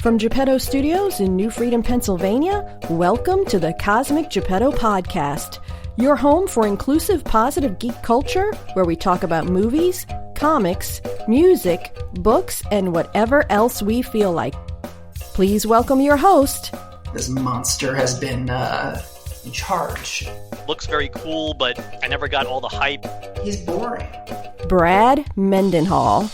From Geppetto Studios in New Freedom, Pennsylvania, welcome to the Cosmic Geppetto Podcast, your home for inclusive, positive geek culture, where we talk about movies, comics, music, books, and whatever else we feel like. Please welcome your host. This monster has been in charge. Looks very cool, but I never got all the hype. He's boring. Brad Mendenhall.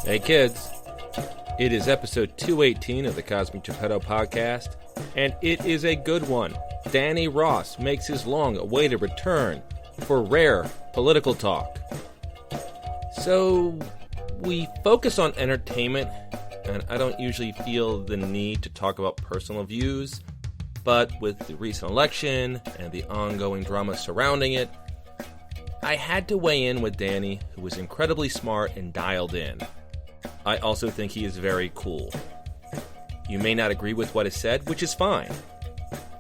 Hey kids, it is episode 218 of the Cosmic Geppetto Podcast, and it is a good one. Danny Ross makes his long-awaited return for rare political talk. So, we focus on entertainment, and I don't usually feel the need to talk about personal views, but with the recent election and the ongoing drama surrounding it, I had to weigh in with Danny, who was incredibly smart and dialed in. I also think he is very cool. You may not agree with what is said, which is fine.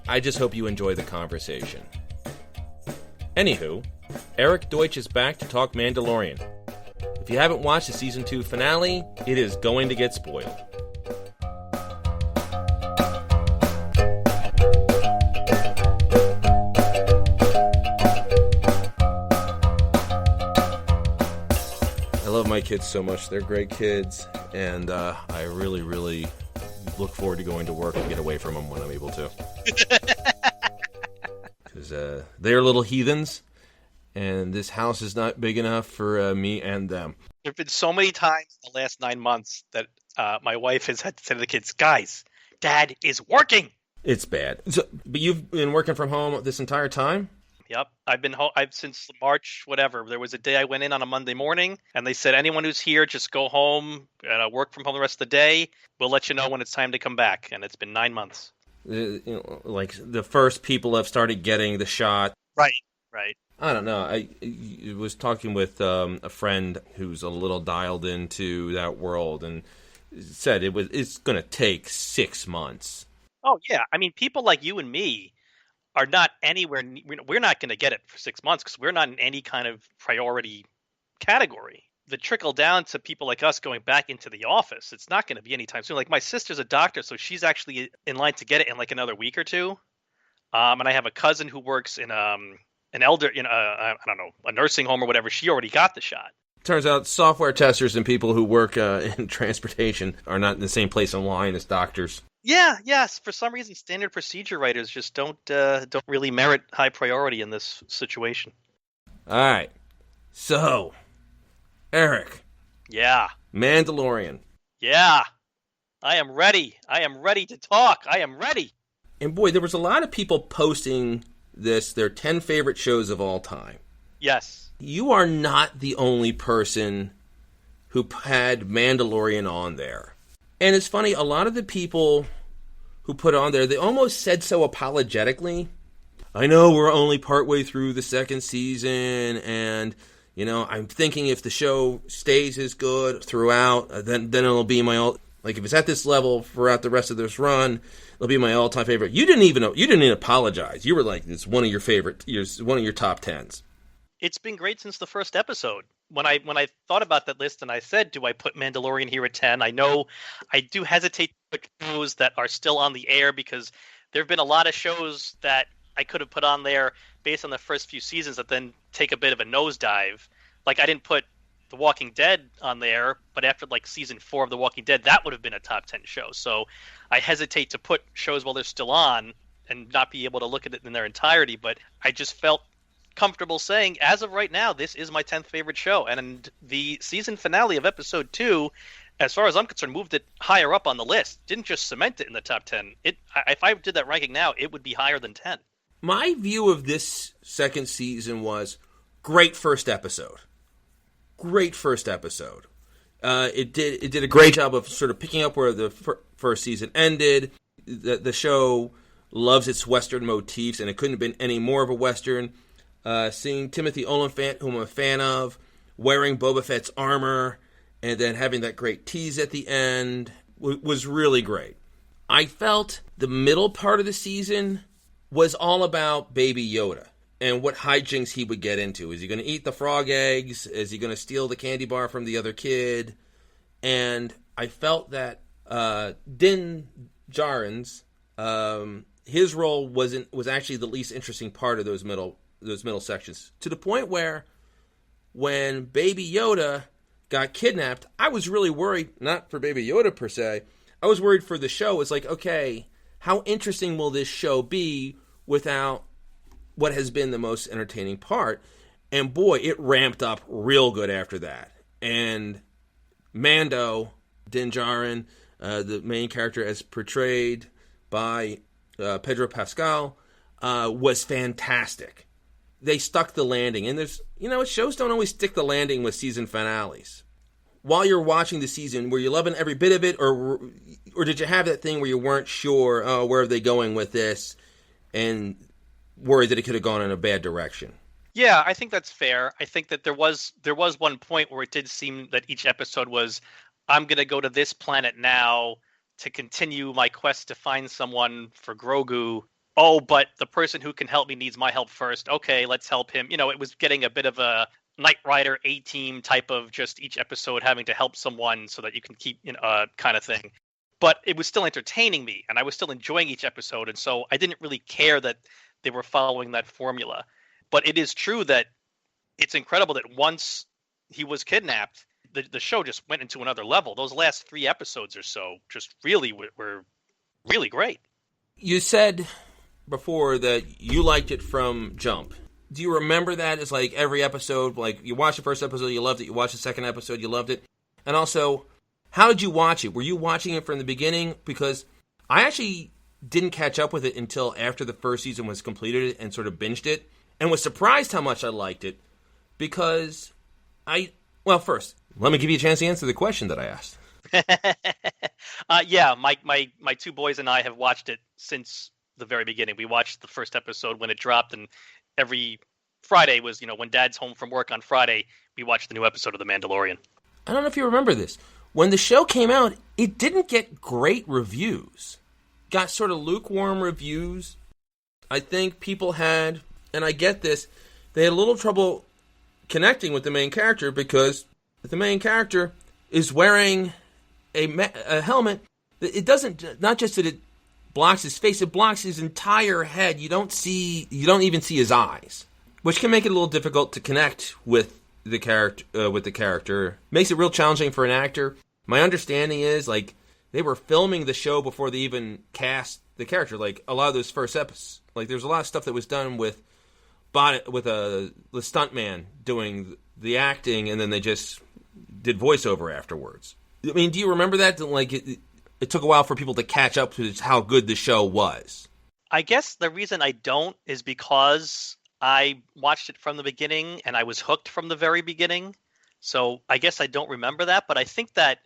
I just hope you enjoy the conversation. Anywho, Eric Deutsch is back to talk Mandolorian. If you haven't watched the Season 2 finale, it is going to get spoiled. I love my kids so much. They're great kids, and I really look forward to going to work and get away from them when I'm able to. Because they're little heathens, and this house is not big enough for me and them. There have been so many times in the last 9 months that my wife has had to say to the kids, guys, Dad is working! It's bad. But you've been working from home this entire time? Yep, I've been home since March, whatever. There was a day I went in on a Monday morning, and they said, anyone who's here, just go home and work from home the rest of the day. We'll let you know when it's time to come back. And it's been 9 months. Like the first people have started getting the shot. Right. I don't know. I was talking with a friend who's a little dialed into that world, and said it's going to take 6 months. Oh, yeah. I mean, people like you and me are not anywhere. We're not going to get it for 6 months because we're not in any kind of priority category. The trickle down to people like us going back into the office, it's not going to be anytime soon. Like my sister's a doctor, so she's actually in line to get it in like another week or two. And I have a cousin who works in an elder, I don't know, a nursing home or whatever. She already got the shot. Turns out software testers and people who work in transportation are not in the same place in line as doctors. Yeah, yes. For some reason, standard procedure writers just don't really merit high priority in this situation. All right. So, Eric. Yeah. Mandolorian. Yeah. I am ready. I am ready to talk. I am ready. And boy, there was a lot of people posting their 10 favorite shows of all time. Yes. You are not the only person who had Mandalorian on there. And it's funny, a lot of the people who put on there, they almost said so apologetically. I know we're only partway through the second season, and, I'm thinking if the show stays as good throughout, then it'll be my like if it's at this level throughout the rest of this run, it'll be my all-time favorite. You didn't even apologize. You were like, it's one of your favorite, one of your top 10s. It's been great since the first episode. When I thought about that list and I said, do I put Mandalorian here at 10? I know I do hesitate to put shows that are still on the air because there have been a lot of shows that I could have put on there based on the first few seasons that then take a bit of a nosedive. Like I didn't put The Walking Dead on there, but after like season 4 of The Walking Dead, that would have been a top 10 show. So I hesitate to put shows while they're still on and not be able to look at it in their entirety. But I just felt comfortable saying, as of right now, this is my 10th favorite show. And the season finale of episode 2, as far as I'm concerned, moved it higher up on the list. Didn't just cement it in the top 10. If I did that ranking now, it would be higher than 10. My view of this second season was great first episode. Great first episode. It did a great job of sort of picking up where the first season ended. The show loves its Western motifs, and it couldn't have been any more of a Western. Seeing Timothy Olyphant, whom I'm a fan of, wearing Boba Fett's armor, and then having that great tease at the end was really great. I felt the middle part of the season was all about Baby Yoda. and what hijinks he would get into. Is he going to eat the frog eggs? Is he going to steal the candy bar from the other kid? And I felt that Din Djarin's his role was actually the least interesting part of those middle sections, to the point where when Baby Yoda got kidnapped, I was really worried, not for Baby Yoda per se, I was worried for the show. It's like, okay, how interesting will this show be without what has been the most entertaining part? And boy, it ramped up real good after that. And Mando, Din Djarin, the main character as portrayed by Pedro Pascal, was fantastic. They stuck the landing. And there's, shows don't always stick the landing with season finales. While you're watching the season, were you loving every bit of it, or did you have that thing where you weren't sure, where are they going with this, and worried that it could have gone in a bad direction? Yeah, I think that's fair. I think that there was one point where it did seem that each episode was, I'm going to go to this planet now to continue my quest to find someone for Grogu. Oh, but the person who can help me needs my help first. Okay, let's help him. It was getting a bit of a Knight Rider A-Team type of just each episode having to help someone so that you can keep, kind of thing. But it was still entertaining me, and I was still enjoying each episode, and so I didn't really care that they were following that formula. But it is true that it's incredible that once he was kidnapped, the show just went into another level. Those last 3 episodes or so just really were really great. You said before that you liked it from jump. Do you remember that as like every episode, like you watched the first episode, you loved it, you watched the second episode, you loved it? And also, how did you watch it? Were you watching it from the beginning? Because I actually didn't catch up with it until after the first season was completed and sort of binged it, and was surprised how much I liked it, because first, let me give you a chance to answer the question that I asked. Yeah, my 2 boys and I have watched it since the very beginning. We watched the first episode when it dropped, and every Friday was, when Dad's home from work on Friday, we watched the new episode of The Mandalorian. I don't know if you remember this. When the show came out, it didn't get great reviews. Got sort of lukewarm reviews. I think people had, and I get this, they had a little trouble connecting with the main character because the main character is wearing a helmet. It doesn't, not just that it blocks his face, it blocks his entire head. You don't even see his eyes, which can make it a little difficult to connect with the character. Makes it real challenging for an actor. My understanding is, like, they were filming the show before they even cast the character. Like, a lot of those first episodes, like, there's a lot of stuff that was done with the stuntman doing the acting, and then they just did voiceover afterwards. I mean, do you remember that? Like, it took a while for people to catch up to how good the show was. I guess the reason I don't is because I watched it from the beginning and I was hooked from the very beginning. So I guess I don't remember that. But I think that,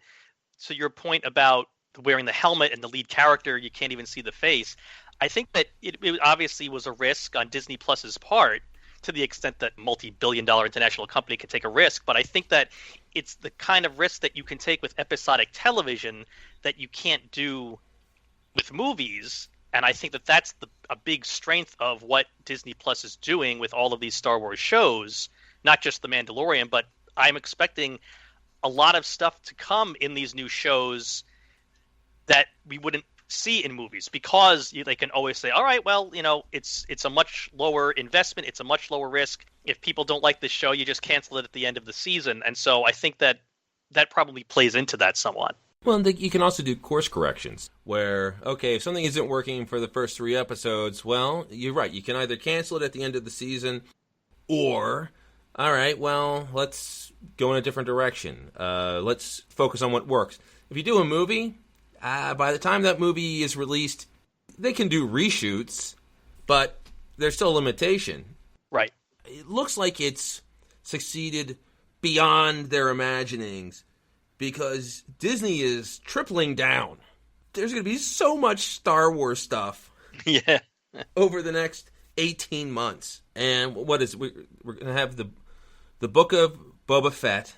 so your point about wearing the helmet and the lead character, you can't even see the face. I think that it obviously was a risk on Disney Plus's part, to the extent that multi-billion-dollar international company could take a risk. But I think that it's the kind of risk that you can take with episodic television that you can't do with movies. And I think that that's a big strength of what Disney Plus is doing with all of these Star Wars shows, not just The Mandalorian, but I'm expecting a lot of stuff to come in these new shows that we wouldn't see in movies, because they can always say, all right, well, it's a much lower investment, it's a much lower risk. If people don't like this show, you just cancel it at the end of the season. And so I think that probably plays into that somewhat. Well, you can also do course corrections where, okay, if something isn't working for the first 3 episodes, well, you're right. You can either cancel it at the end of the season, or, all right, well, let's go in a different direction. Let's focus on what works. If you do a movie, by the time that movie is released, they can do reshoots, but there's still a limitation. Right. It looks like it's succeeded beyond their imaginings, because Disney is tripling down. There's going to be so much Star Wars stuff yeah, over the next 18 months. And what is we're going to have the Book of Boba Fett,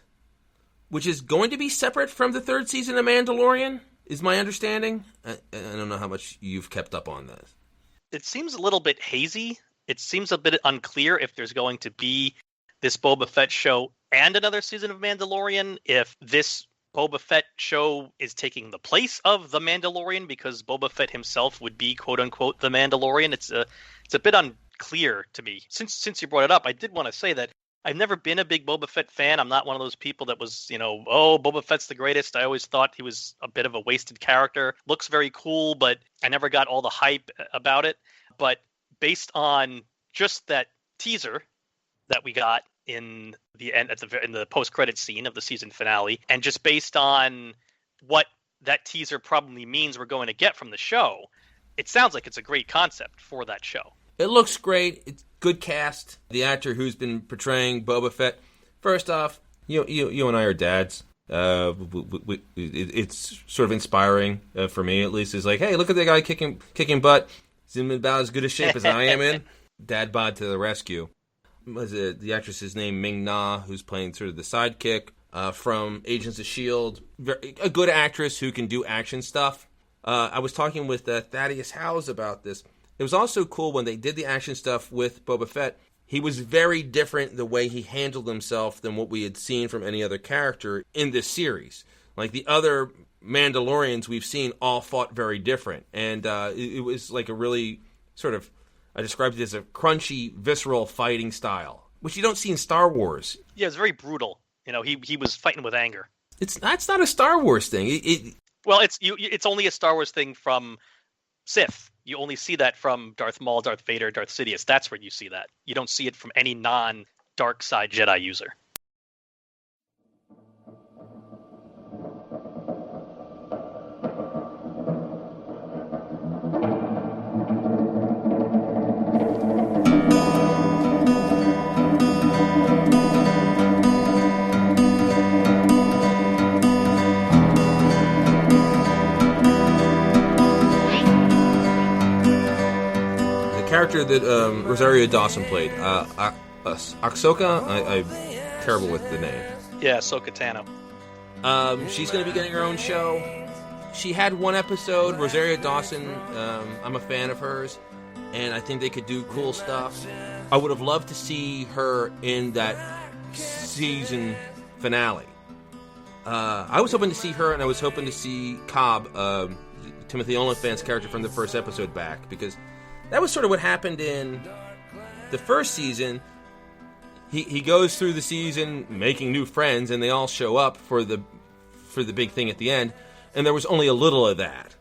which is going to be separate from the 3rd season of Mandalorian, is my understanding. I don't know how much you've kept up on this. It seems a little bit hazy It seems a bit unclear if there's going to be this Boba Fett show and another season of Mandalorian, if this Boba Fett show is taking the place of The Mandalorian because Boba Fett himself would be quote unquote The Mandalorian. It's a bit unclear to me. Since you brought it up, I did want to say that I've never been a big Boba Fett fan. I'm not one of those people that was, oh, Boba Fett's the greatest. I always thought he was a bit of a wasted character. Looks very cool, but I never got all the hype about it. But based on just that teaser that we got in the end in the post-credit scene of the season finale, and just based on what that teaser probably means we're going to get from the show, it sounds like it's a great concept for that show. It looks great. It's good cast. The actor who's been portraying Boba Fett. First off, you and I are dads. It's sort of inspiring for me, at least. It's like, hey, look at that guy kicking butt. He's in about as good a shape as I am in. Dad bod to the rescue. The actress's name Ming Na, who's playing sort of the sidekick from Agents of S.H.I.E.L.D. A good actress who can do action stuff. I was talking with Thaddeus Howes about this. It was also cool when they did the action stuff with Boba Fett. He was very different the way he handled himself than what we had seen from any other character in this series. Like the other Mandalorians we've seen all fought very different. And it was like a really sort of, I described it as a crunchy, visceral fighting style, which you don't see in Star Wars. Yeah, it's very brutal. He was fighting with anger. That's not a Star Wars thing. Well, it's only a Star Wars thing from Sith. You only see that from Darth Maul, Darth Vader, Darth Sidious. That's where you see that. You don't see it from any non-dark side Jedi user. Character that Rosario Dawson played, Ahsoka. I'm terrible with the name. Yeah, Ahsoka Tano. She's going to be getting her own show. She had one episode. Rosario Dawson, I'm a fan of hers, and I think they could do cool stuff. I would have loved to see her in that season finale. I was hoping to see her, and I was hoping to see Cobb, Timothy Olyphant's character from the first episode, back, because that was sort of what happened in the first season. He goes through the season making new friends, and they all show up for the big thing at the end. And there was only a little of that.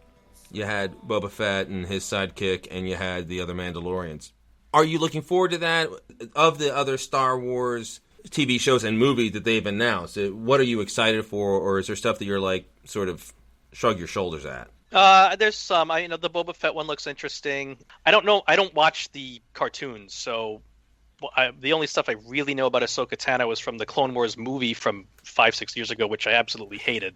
You had Boba Fett and his sidekick, and you had the other Mandalorians. Are you looking forward to that? Of the other Star Wars TV shows and movies that they've announced, what are you excited for, or is there stuff that you're like sort of shrug your shoulders at? There's some. The Boba Fett one looks interesting. I don't know. I don't watch the cartoons, so the only stuff I really know about Ahsoka Tano was from the Clone Wars movie from 5-6 years ago, which I absolutely hated.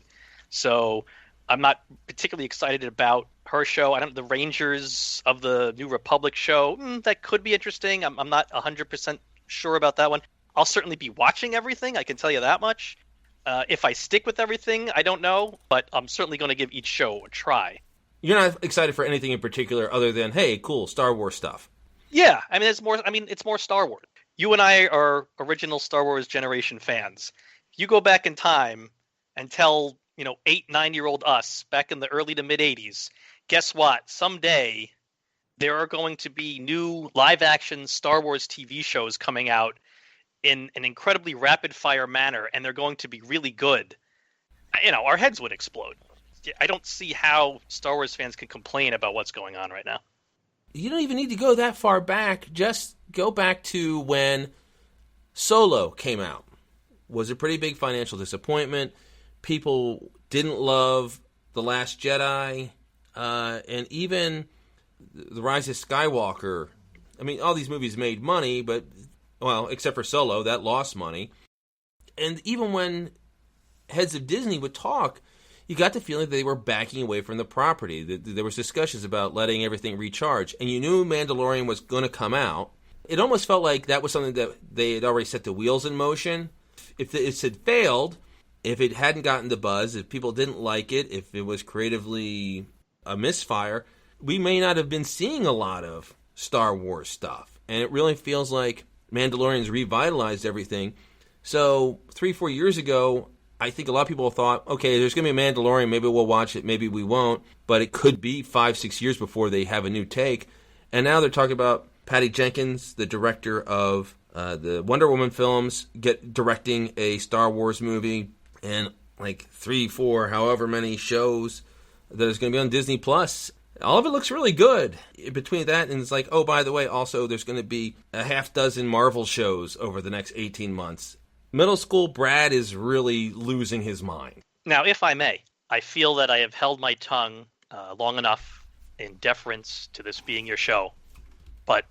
So I'm not particularly excited about her show. The Rangers of the New Republic show, that could be interesting. I'm not 100% sure about that one. I'll certainly be watching everything, I can tell you that much. If I stick with everything, I don't know, but I'm certainly going to give each show a try. You're not excited for anything in particular other than, hey, cool, Star Wars stuff. Yeah, it's more Star Wars. You and I are original Star Wars generation fans. If you go back in time and tell, 8-9-year-old us back in the early to mid 80s, guess what? Someday there are going to be new live action Star Wars TV shows coming out in an incredibly rapid-fire manner, and they're going to be really good. Our heads would explode. I don't see how Star Wars fans can complain about what's going on right now. You don't even need to go that far back. Just go back to when Solo came out. Was a pretty big financial disappointment. People didn't love The Last Jedi, and even The Rise of Skywalker. All these movies made money, but well, except for Solo, that lost money. And even when heads of Disney would talk, you got the feeling that they were backing away from the property. There was discussions about letting everything recharge. And you knew Mandalorian was going to come out. It almost felt like that was something that they had already set the wheels in motion. If it had failed, if it hadn't gotten the buzz, if people didn't like it, if it was creatively a misfire, we may not have been seeing a lot of Star Wars stuff. and it really feels like Mandalorian's revitalized everything. So 3-4 years ago, I think a lot of people thought, okay, there's going to be a Mandalorian, maybe we'll watch it, maybe we won't, but it could be 5-6 years before they have a new take. And now they're talking about Patty Jenkins, the director of the Wonder Woman films, directing a Star Wars movie, and like 3-4, however many shows that is going to be on Disney Plus. All of it looks really good. Between that and it's like, oh, by the way, also there's going to be a half dozen Marvel shows over the next 18 months. Middle school Brad is really losing his mind. Now, if I may, I feel that I have held my tongue long enough in deference to this being your show, but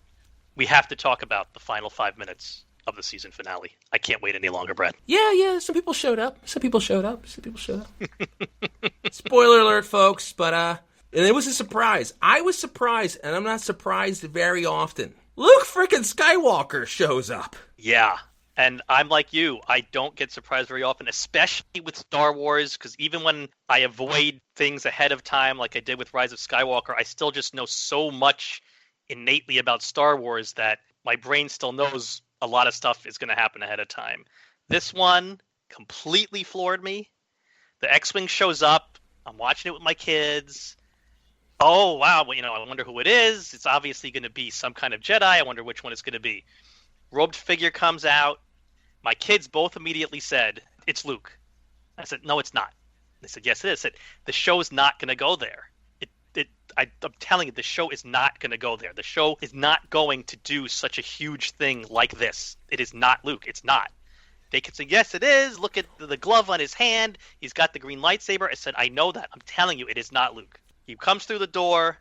we have to talk about the final 5 minutes of the season finale. I can't wait any longer, Brad. Yeah, some people showed up. Spoiler alert, folks, but and it was a surprise. I was surprised, and I'm not surprised very often. Luke frickin' Skywalker shows up. Yeah. And I'm like you, I don't get surprised very often, especially with Star Wars, because even when I avoid things ahead of time, like I did with Rise of Skywalker, I still just know so much innately about Star Wars that my brain still knows a lot of stuff is going to happen ahead of time. This one completely floored me. The X-Wing shows up. I'm watching it with my kids. Oh, wow. Well, I wonder who it is. It's obviously going to be some kind of Jedi. I wonder which one it's going to be. Robed figure comes out. My kids both immediately said, it's Luke. I said, no, it's not. They said, yes, it is. I said, the show's not going to go there. I'm telling you, the show is not going to go there. The show is not going to do such a huge thing like this. It is not Luke. It's not. They could say, yes, it is. Look at the glove on his hand. He's got the green lightsaber. I said, I know that. I'm telling you, it is not Luke. He comes through the door,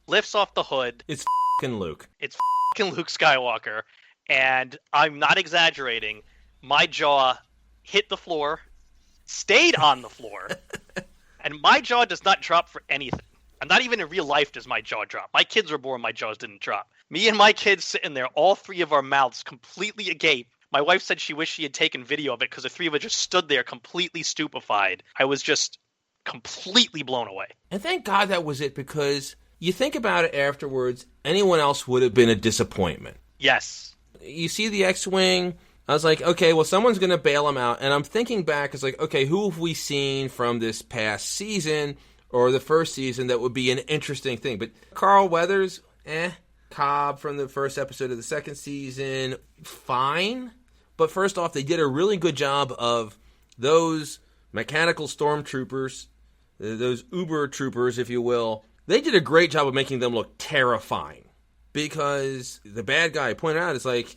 lifts off the hood. It's f***ing Luke. It's f***ing Luke Skywalker. And I'm not exaggerating. My jaw hit the floor, stayed on the floor, and my jaw does not drop for anything. And not even in real life does my jaw drop. My kids were born, my jaws didn't drop. Me and my kids sitting there, all three of our mouths completely agape. My wife said she wished she had taken video of it because the three of us just stood there completely stupefied. I was just completely blown away. And thank God that was it, because you think about it afterwards, anyone else would have been a disappointment. Yes. You see the X-Wing, I was like, okay, well, someone's going to bail him out. And I'm thinking back, it's like, okay, who have we seen from this past season or the first season that would be an interesting thing? But Carl Weathers, Cobb from the first episode of the second season, fine. But first off, they did a really good job of those mechanical stormtroopers, those Uber troopers, if you will. They did a great job of making them look terrifying. Because the bad guy pointed out, it's like,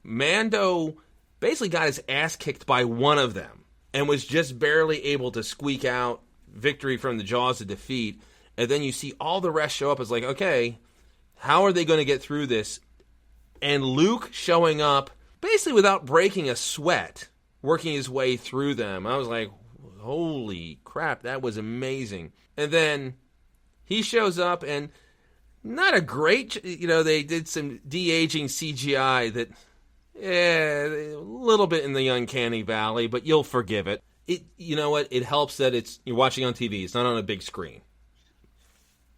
Mando basically got his ass kicked by one of them and was just barely able to squeak out victory from the jaws of defeat. And then you see all the rest show up. It's like, okay, how are they going to get through this? And Luke showing up basically without breaking a sweat, working his way through them. I was like, holy crap, that was amazing. And then he shows up, and not a great, they did some de-aging CGI that, a little bit in the uncanny valley, but you'll forgive it. You know what? It helps that you're watching on TV. It's not on a big screen.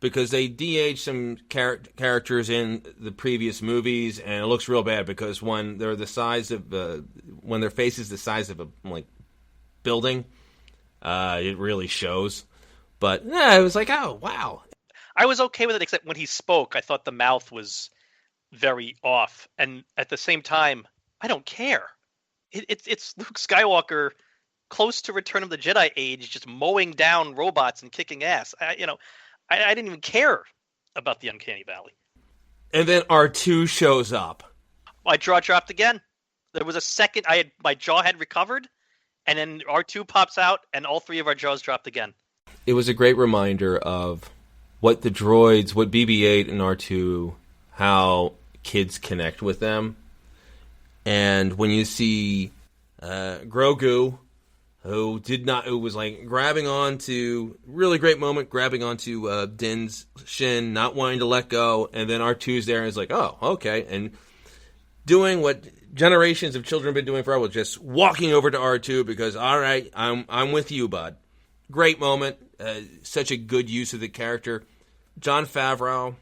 Because they de-aged some characters in the previous movies, and it looks real bad because when they're the size of, when their face is the size of a building, it really shows. But yeah, it was like, oh wow. I was okay with it, except when he spoke, I thought the mouth was very off, and at the same time, I don't care. It's Luke Skywalker, close to Return of the Jedi age, just mowing down robots and kicking ass. I didn't even care about the Uncanny Valley. And then R2 shows up. My jaw dropped again. There was a second, my jaw had recovered, and then R2 pops out, and all three of our jaws dropped again. It was a great reminder of what the droids, what BB-8 and R2, how kids connect with them. And when you see Grogu, who was like grabbing onto, really great moment, grabbing onto Din's shin, not wanting to let go, and then R2's there and is like, oh, okay, and doing what generations of children have been doing forever, just walking over to R2 because, all right, I'm with you, bud. Great moment, such a good use of the character. Jon Favreau,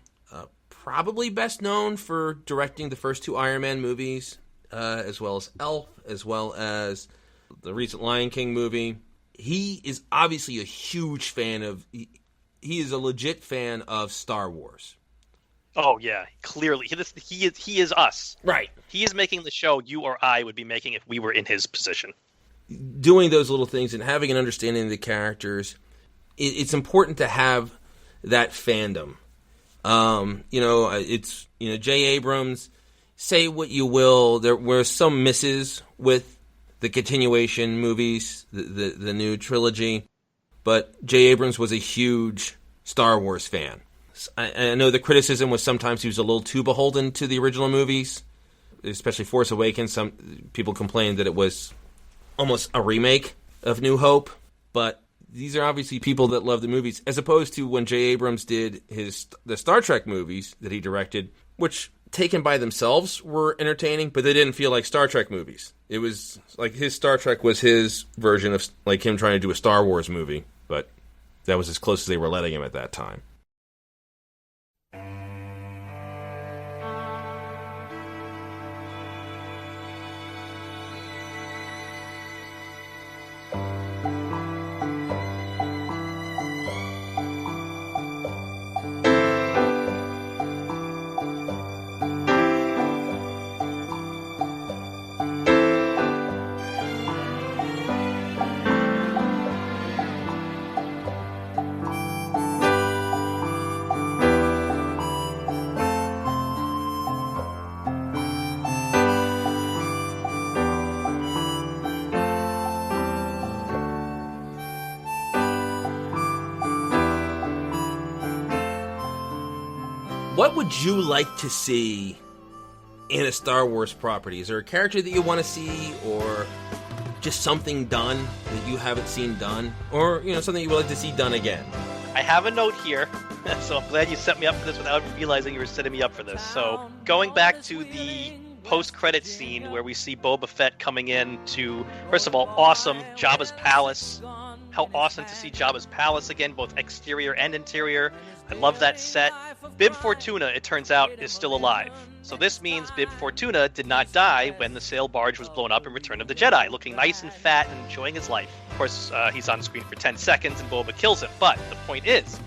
probably best known for directing the first two Iron Man movies, as well as Elf, as well as the recent Lion King movie. He is obviously a huge fan of... He is a legit fan of Star Wars. Oh, yeah. Clearly. He is us. Right. He is making the show you or I would be making if we were in his position. Doing those little things and having an understanding of the characters, it's important to have that fandom. J. Abrams, say what you will, there were some misses with the continuation movies, the new trilogy, but J. Abrams was a huge Star Wars fan. I know the criticism was sometimes he was a little too beholden to the original movies, especially Force Awakens. Some people complained that it was almost a remake of New Hope, but these are obviously people that love the movies, as opposed to when J. Abrams did the Star Trek movies that he directed, which, taken by themselves, were entertaining, but they didn't feel like Star Trek movies. It was like his Star Trek was his version of like him trying to do a Star Wars movie, but that was as close as they were letting him at that time. What would you like to see in a Star Wars property? Is there a character that you want to see, or just something done that you haven't seen done, or something you would like to see done again? I have a note here, so I'm glad you set me up for this without realizing you were setting me up for this. So going back to the post-credit scene where we see Boba Fett coming in to, first of all, awesome, Jabba's palace. How awesome to see Jabba's palace again, both exterior and interior. I love that set. Bib Fortuna, it turns out, is still alive. So this means Bib Fortuna did not die when the sail barge was blown up in Return of the Jedi, looking nice and fat and enjoying his life. Of course, he's on screen for 10 seconds and Boba kills him. But the point is,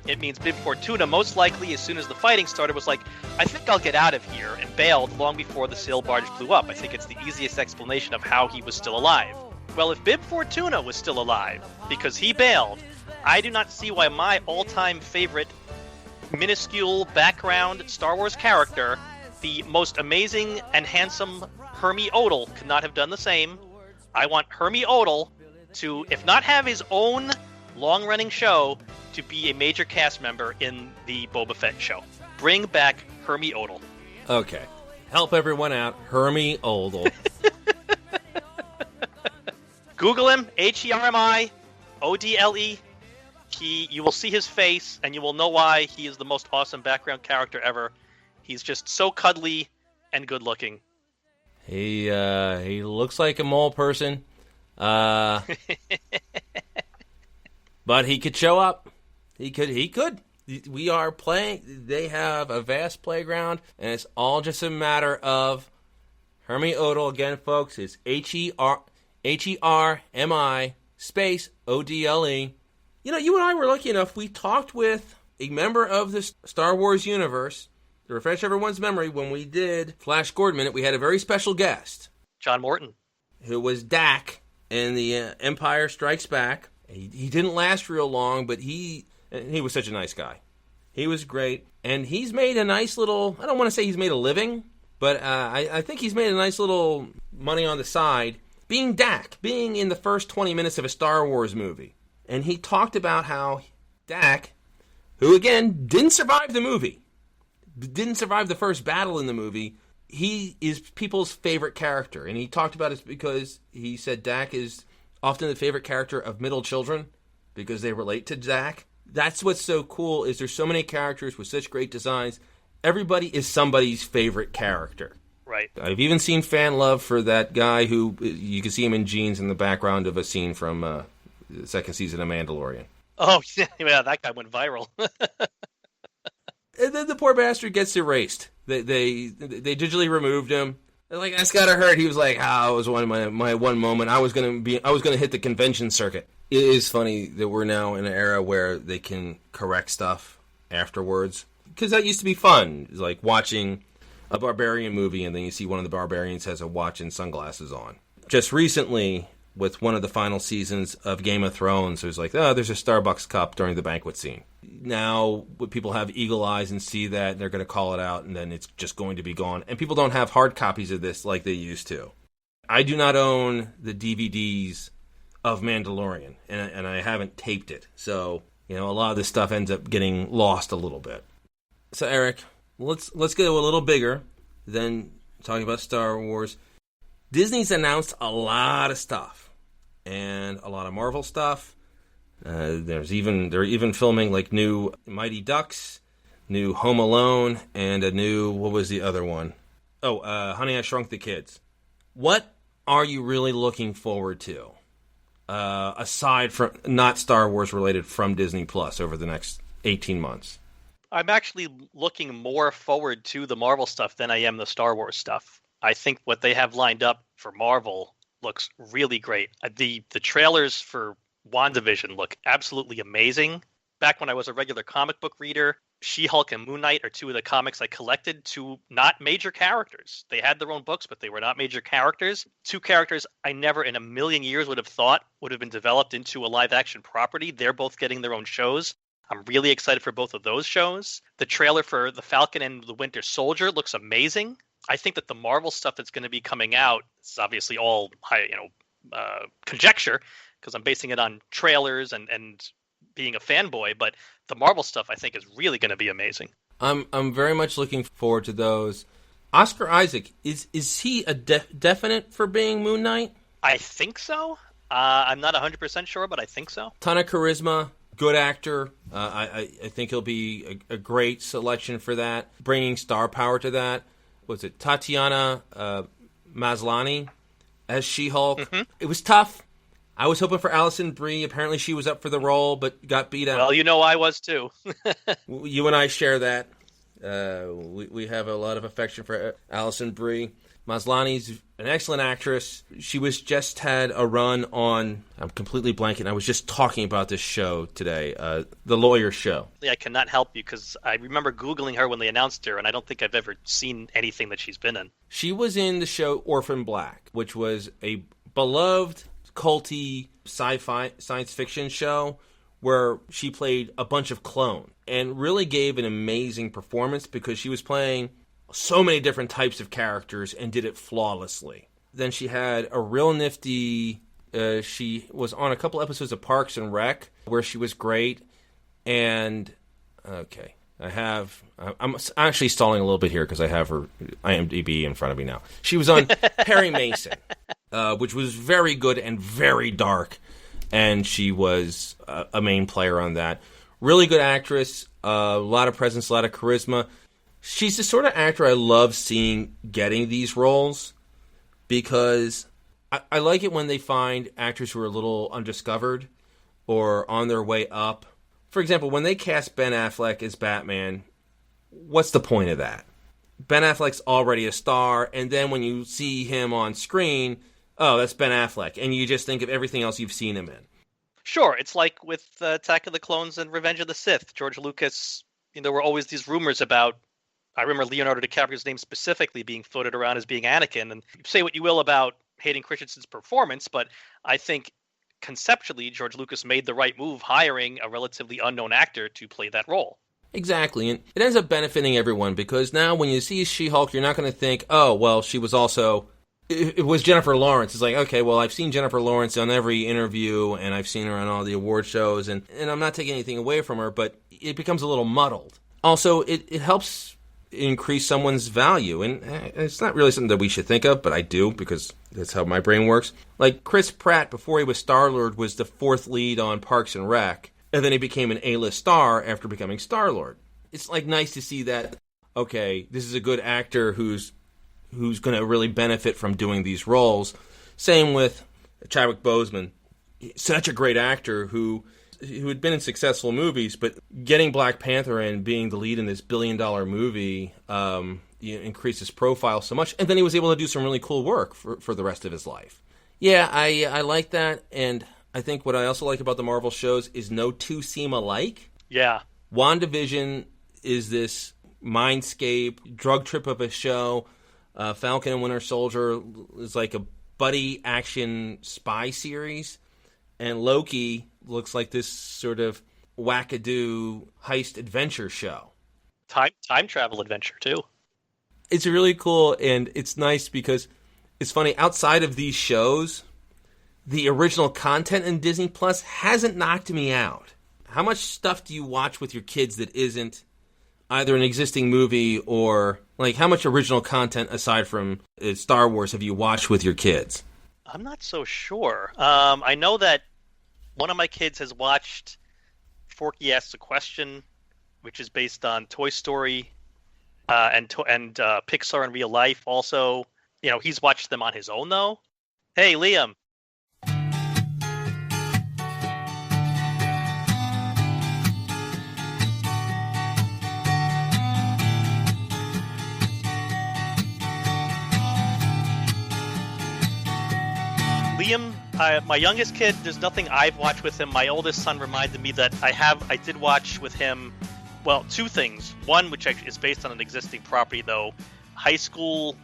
it means Bib Fortuna most likely, as soon as the fighting started, was like, I think I'll get out of here, and bailed long before the sail barge blew up. I think it's the easiest explanation of how he was still alive. Well, if Bib Fortuna was still alive, because he bailed, I do not see why my all-time favorite minuscule background Star Wars character, the most amazing and handsome Hermie Odal, could not have done the same. I want Hermie Odal to, if not have his own long-running show, to be a major cast member in the Boba Fett show. Bring back Hermie Odal. Okay. Help everyone out. Hermie Odal. Google him, Hermie Odle. You will see his face, and you will know why he is the most awesome background character ever. He's just so cuddly and good-looking. He looks like a mole person, but he could show up. He could. We are playing. They have a vast playground, and it's all just a matter of Hermie Odal. Again, folks, it's Hermi space Odle. You and I were lucky enough, we talked with a member of the Star Wars universe, to refresh everyone's memory, when we did Flash Gordon Minute, we had a very special guest. John Morton. Who was Dak in the Empire Strikes Back. He didn't last real long, but he was such a nice guy. He was great, and he's made a nice little, I don't want to say he's made a living, but I think he's made a nice little money on the side, being Dak, being in the first 20 minutes of a Star Wars movie. And he talked about how Dak, who again didn't survive the movie, didn't survive the first battle in the movie, he is people's favorite character. And he talked about it because he said Dak is often the favorite character of middle children because they relate to Dak. That's what's so cool, is there's so many characters with such great designs. Everybody is somebody's favorite character. Right. I've even seen fan love for that guy who, you can see him in jeans in the background of a scene from the second season of Mandolorian. Oh, yeah, that guy went viral. And then the poor bastard gets erased. They digitally removed him. Like, that's gotta hurt. He was like, it was my one moment. I was gonna hit the convention circuit. It is funny that we're now in an era where they can correct stuff afterwards. Because that used to be fun. It's like watching a barbarian movie and then you see one of the barbarians has a watch and sunglasses on. Just recently, with one of the final seasons of Game of Thrones, it was like, there's a Starbucks cup during the banquet scene. Now, people have eagle eyes and see that, they're going to call it out, and then it's just going to be gone. And people don't have hard copies of this like they used to. I do not own the DVDs of Mandolorian, and I haven't taped it. So, a lot of this stuff ends up getting lost a little bit. So, Eric, let's go a little bigger than talking about Star Wars. Disney's announced a lot of stuff, and a lot of Marvel stuff. They're even filming like new Mighty Ducks, new Home Alone, and a new, what was the other one? Honey, I Shrunk the Kids. What are you really looking forward to, aside from not Star Wars related, from Disney Plus over the next 18 months? I'm actually looking more forward to the Marvel stuff than I am the Star Wars stuff. I think what they have lined up for Marvel looks really great. The trailers for WandaVision look absolutely amazing. Back when I was a regular comic book reader, She-Hulk and Moon Knight are two of the comics I collected, two not major characters. They had their own books, but they were not major characters. Two characters I never in a million years would have thought would have been developed into a live-action property. They're both getting their own shows. I'm really excited for both of those shows. The trailer for The Falcon and the Winter Soldier looks amazing. I think that the Marvel stuff that's going to be coming out is obviously all conjecture, because I'm basing it on trailers and being a fanboy, but the Marvel stuff I think is really going to be amazing. I'm very much looking forward to those. Oscar Isaac, is he a definite for being Moon Knight? I think so. I'm not 100% sure, but I think so. Ton of charisma, good actor. I think he'll be a great selection for that. Bringing star power to that. Was it Tatiana Maslany as She-Hulk? Mm-hmm. It was tough. I was hoping for Alison Brie. Apparently she was up for the role, but got beat out. Well, I was too. You and I share that. We have a lot of affection for Alison Brie. Maslany's an excellent actress. She just had a run on, I'm completely blanking, I was just talking about this show today, The Lawyer Show. I cannot help you because I remember Googling her when they announced her, and I don't think I've ever seen anything that she's been in. She was in the show Orphan Black, which was a beloved culty sci-fi science fiction show where she played a bunch of clones and really gave an amazing performance because she was playing so many different types of characters and did it flawlessly. Then she had a real nifty, she was on a couple episodes of Parks and Rec where she was great. And, okay, I'm actually stalling a little bit here because I have her IMDb in front of me now. She was on Perry Mason, which was very good and very dark. And she was a main player on that. Really good actress, a lot of presence, a lot of charisma. She's the sort of actor I love seeing getting these roles because I like it when they find actors who are a little undiscovered or on their way up. For example, when they cast Ben Affleck as Batman, what's the point of that? Ben Affleck's already a star, and then when you see him on screen, oh, that's Ben Affleck, and you just think of everything else you've seen him in. Sure, it's like with Attack of the Clones and Revenge of the Sith. George Lucas, there were always these rumors about, I remember Leonardo DiCaprio's name specifically being floated around as being Anakin, and say what you will about Hayden Christensen's performance, but I think conceptually George Lucas made the right move hiring a relatively unknown actor to play that role. Exactly, and it ends up benefiting everyone because now when you see She-Hulk, you're not going to think, oh, well, she was also... It was Jennifer Lawrence. It's like, okay, well, I've seen Jennifer Lawrence on every interview, and I've seen her on all the award shows, and I'm not taking anything away from her, but it becomes a little muddled. Also, it helps increase someone's value, and it's not really something that we should think of, but I do, because that's how my brain works. Like, Chris Pratt, before he was Star-Lord, was the fourth lead on Parks and Rec, and then he became an A-list star after becoming Star-Lord. It's, like, nice to see that, okay, this is a good actor who's going to really benefit from doing these roles. Same with Chadwick Boseman. Such a great actor who who had been in successful movies, but getting Black Panther and being the lead in this billion-dollar movie increased his profile so much, and then he was able to do some really cool work for the rest of his life. Yeah, I like that, and I think what I also like about the Marvel shows is no two seem alike. Yeah. WandaVision is this mindscape, drug trip of a show. Falcon and Winter Soldier is like a buddy action spy series. And Loki looks like this sort of wackadoo heist adventure show. Time travel adventure, too. It's really cool, and it's nice because it's funny. Outside of these shows, the original content in Disney Plus hasn't knocked me out. How much stuff do you watch with your kids that isn't either an existing movie or, like, how much original content aside from Star Wars have you watched with your kids? I'm not so sure. I know that one of my kids has watched Forky Asks a Question, which is based on Toy Story and Pixar in real life. Also, he's watched them on his own, though. Hey, Liam. Liam, my youngest kid, there's nothing I've watched with him. My oldest son reminded me that I did watch with him, well, two things. One, which is based on an existing property, though. High School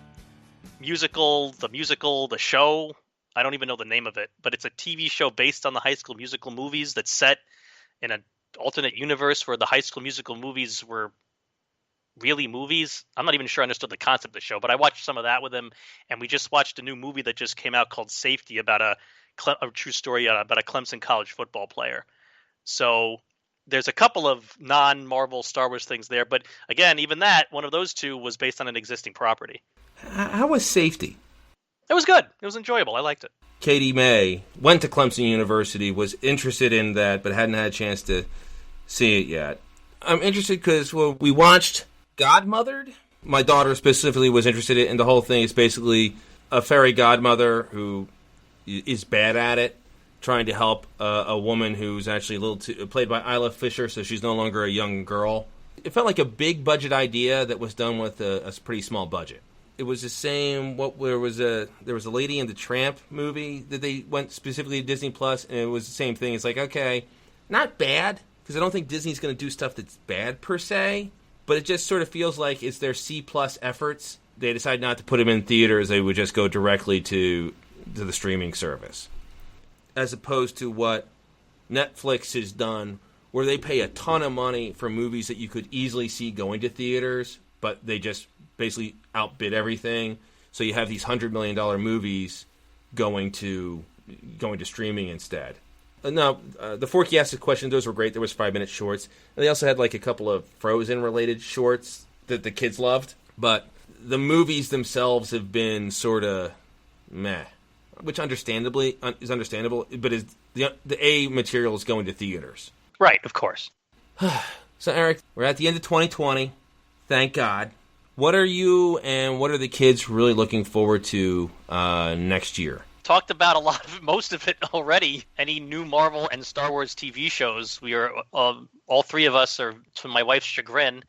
Musical, the show. I don't even know the name of it, but it's a TV show based on the High School Musical movies that's set in an alternate universe where the High School Musical movies were really movies. I'm not even sure I understood the concept of the show, but I watched some of that with him, and we just watched a new movie that just came out called Safety about a true story about a Clemson college football player. So there's a couple of non-Marvel Star Wars things there, but again, even that, one of those two was based on an existing property. How was Safety? It was good. It was enjoyable. I liked it. Katie May went to Clemson University, was interested in that, but hadn't had a chance to see it yet. I'm interested because, we watched Godmothered. My daughter specifically was interested in the whole thing. It's basically a fairy godmother who is bad at it, trying to help a woman who's actually played by Isla Fisher, so she's no longer a young girl. It felt like a big budget idea that was done with a pretty small budget. It was the same. There was a Lady and the Tramp movie that they went specifically to Disney Plus, and it was the same thing. It's like, okay, not bad, because I don't think Disney's going to do stuff that's bad per se. But it just sort of feels like it's their C-plus efforts. They decide not to put them in theaters. They would just go directly to the streaming service. As opposed to what Netflix has done, where they pay a ton of money for movies that you could easily see going to theaters, but they just basically outbid everything. So you have these $100 million movies going to streaming instead. No, the Forky Asks a Question, those were great. There was 5-minute shorts. And they also had like a couple of Frozen-related shorts that the kids loved. But the movies themselves have been sort of meh, which understandably is understandable, but is the A material is going to theaters. Right, of course. So, Eric, we're at the end of 2020. Thank God. What are you and what are the kids really looking forward to next year? Talked about most of it already. Any new Marvel and Star Wars TV shows, we are all three of us are, to my wife's chagrin,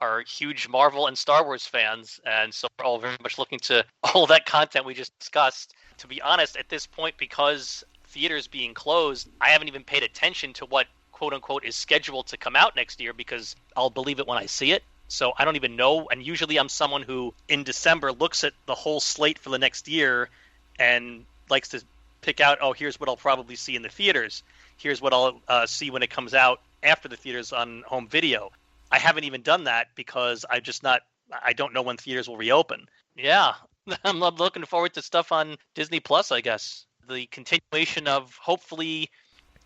are huge Marvel and Star Wars fans, and so we're all very much looking to all that content we just discussed. To be honest, at this point, because theaters being closed, I haven't even paid attention to what quote unquote is scheduled to come out next year, because I'll believe it when I see it. So I don't even know, and usually I'm someone who in December looks at the whole slate for the next year and likes to pick out, here's what I'll probably see in the theaters. Here's what I'll see when it comes out after the theaters on home video. I haven't even done that because I don't know when theaters will reopen. Yeah, I'm looking forward to stuff on Disney Plus, I guess. The continuation of hopefully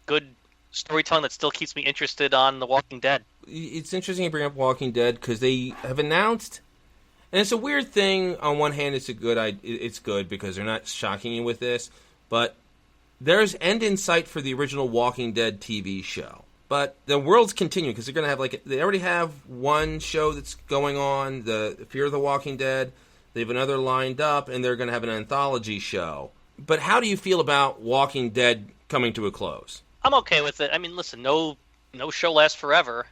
good storytelling that still keeps me interested on The Walking Dead. It's interesting you bring up Walking Dead because they have announced. And it's a weird thing. On one hand, it's good because they're not shocking you with this. But there's end in sight for the original Walking Dead TV show. But the world's continuing because they're going to have they already have one show that's going on, the Fear of the Walking Dead. They have another lined up, and they're going to have an anthology show. But how do you feel about Walking Dead coming to a close? I'm okay with it. I mean, listen, no show lasts forever.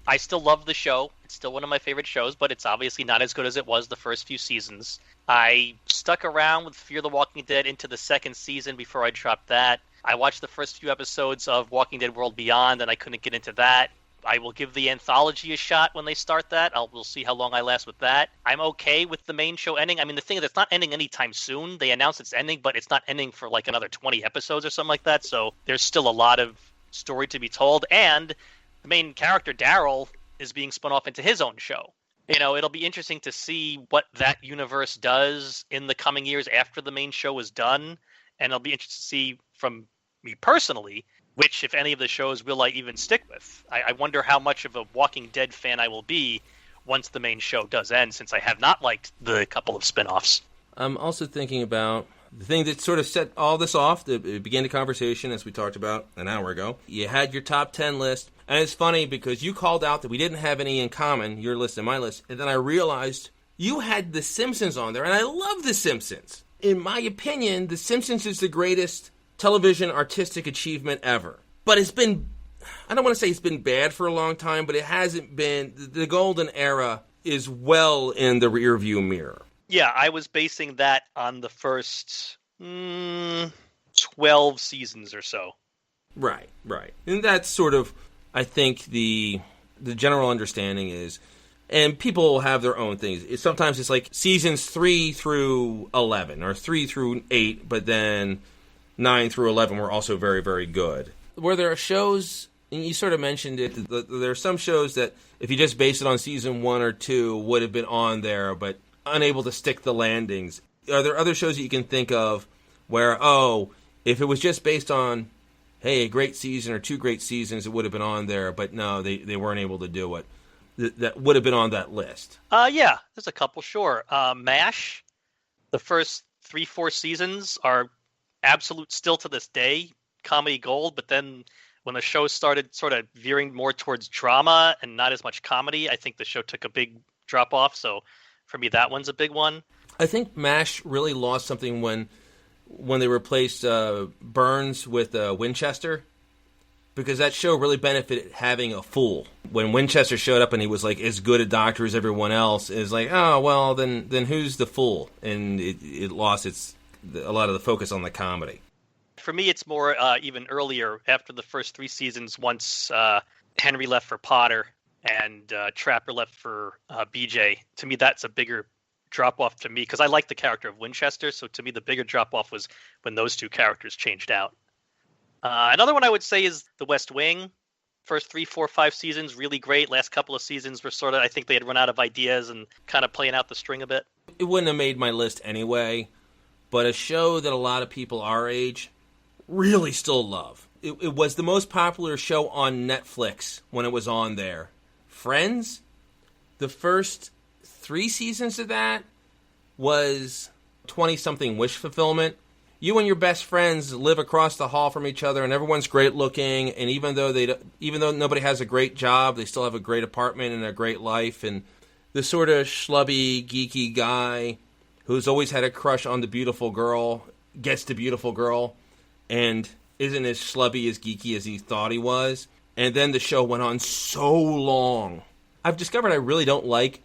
I still love the show. It's still one of my favorite shows, but it's obviously not as good as it was the first few seasons. I stuck around with Fear the Walking Dead into the second season before I dropped that. I watched the first few episodes of Walking Dead World Beyond, and I couldn't get into that. I will give the anthology a shot when they start that. We'll see how long I last with that. I'm okay with the main show ending. I mean, the thing is, it's not ending anytime soon. They announced it's ending, but it's not ending for like another 20 episodes or something like that. So there's still a lot of story to be told. And the main character, Daryl, is being spun off into his own show. You know, it'll be interesting to see what that universe does in the coming years after the main show is done. And it'll be interesting to see from me personally, which, if any of the shows, will I even stick with? I wonder how much of a Walking Dead fan I will be once the main show does end, since I have not liked the couple of spin-offs. I'm also thinking about the thing that sort of set all this off. It began the conversation, as we talked about an hour ago. You had your top 10 list, and it's funny because you called out that we didn't have any in common, your list and my list, and then I realized you had The Simpsons on there, and I love The Simpsons. In my opinion, The Simpsons is the greatest television artistic achievement ever. But it's been, I don't want to say it's been bad for a long time, but it hasn't been, the golden era is well in the rearview mirror. Yeah, I was basing that on the first 12 seasons or so. Right. And that's sort of, I think, the general understanding is, and people will have their own things. Sometimes it's like seasons 3 through 11 or 3 through 8, but then 9 through 11 were also very, very good. Where there are shows, and you sort of mentioned it, there are some shows that if you just base it on season 1 or 2 would have been on there, but unable to stick the landings. Are there other shows that you can think of where, if it was just based on, hey, a great season or 2 great seasons, it would have been on there, but no, they weren't able to do it. That would have been on that list? Yeah, there's a couple, sure. MASH, the first 3-4 seasons are absolute, still to this day, comedy gold, but then when the show started sort of veering more towards drama and not as much comedy, I think the show took a big drop off, so for me that one's a big one. I think MASH really lost something when they replaced Burns with Winchester, because that show really benefited having a fool. When Winchester showed up and he was like as good a doctor as everyone else, it's like, oh, well, then who's the fool? And it lost a lot of the focus on the comedy. For me, it's more even earlier, after the first 3 seasons, once Henry left for Potter and Trapper left for BJ. To me, that's a bigger drop-off to me, because I like the character of Winchester, so to me, the bigger drop-off was when those 2 characters changed out. Another one I would say is The West Wing. First 3, 4, 5 seasons, really great. Last couple of seasons were sort of, I think they had run out of ideas and kind of playing out the string a bit. It wouldn't have made my list anyway, but a show that a lot of people our age really still love. It was the most popular show on Netflix when it was on there. Friends, the first 3 seasons of that was 20-something wish fulfillment. You and your best friends live across the hall from each other, and everyone's great looking. And even though nobody has a great job, they still have a great apartment and a great life. And the sort of schlubby, geeky guy who's always had a crush on the beautiful girl gets the beautiful girl and isn't as schlubby, as geeky as he thought he was. And then the show went on so long. I've discovered I really don't like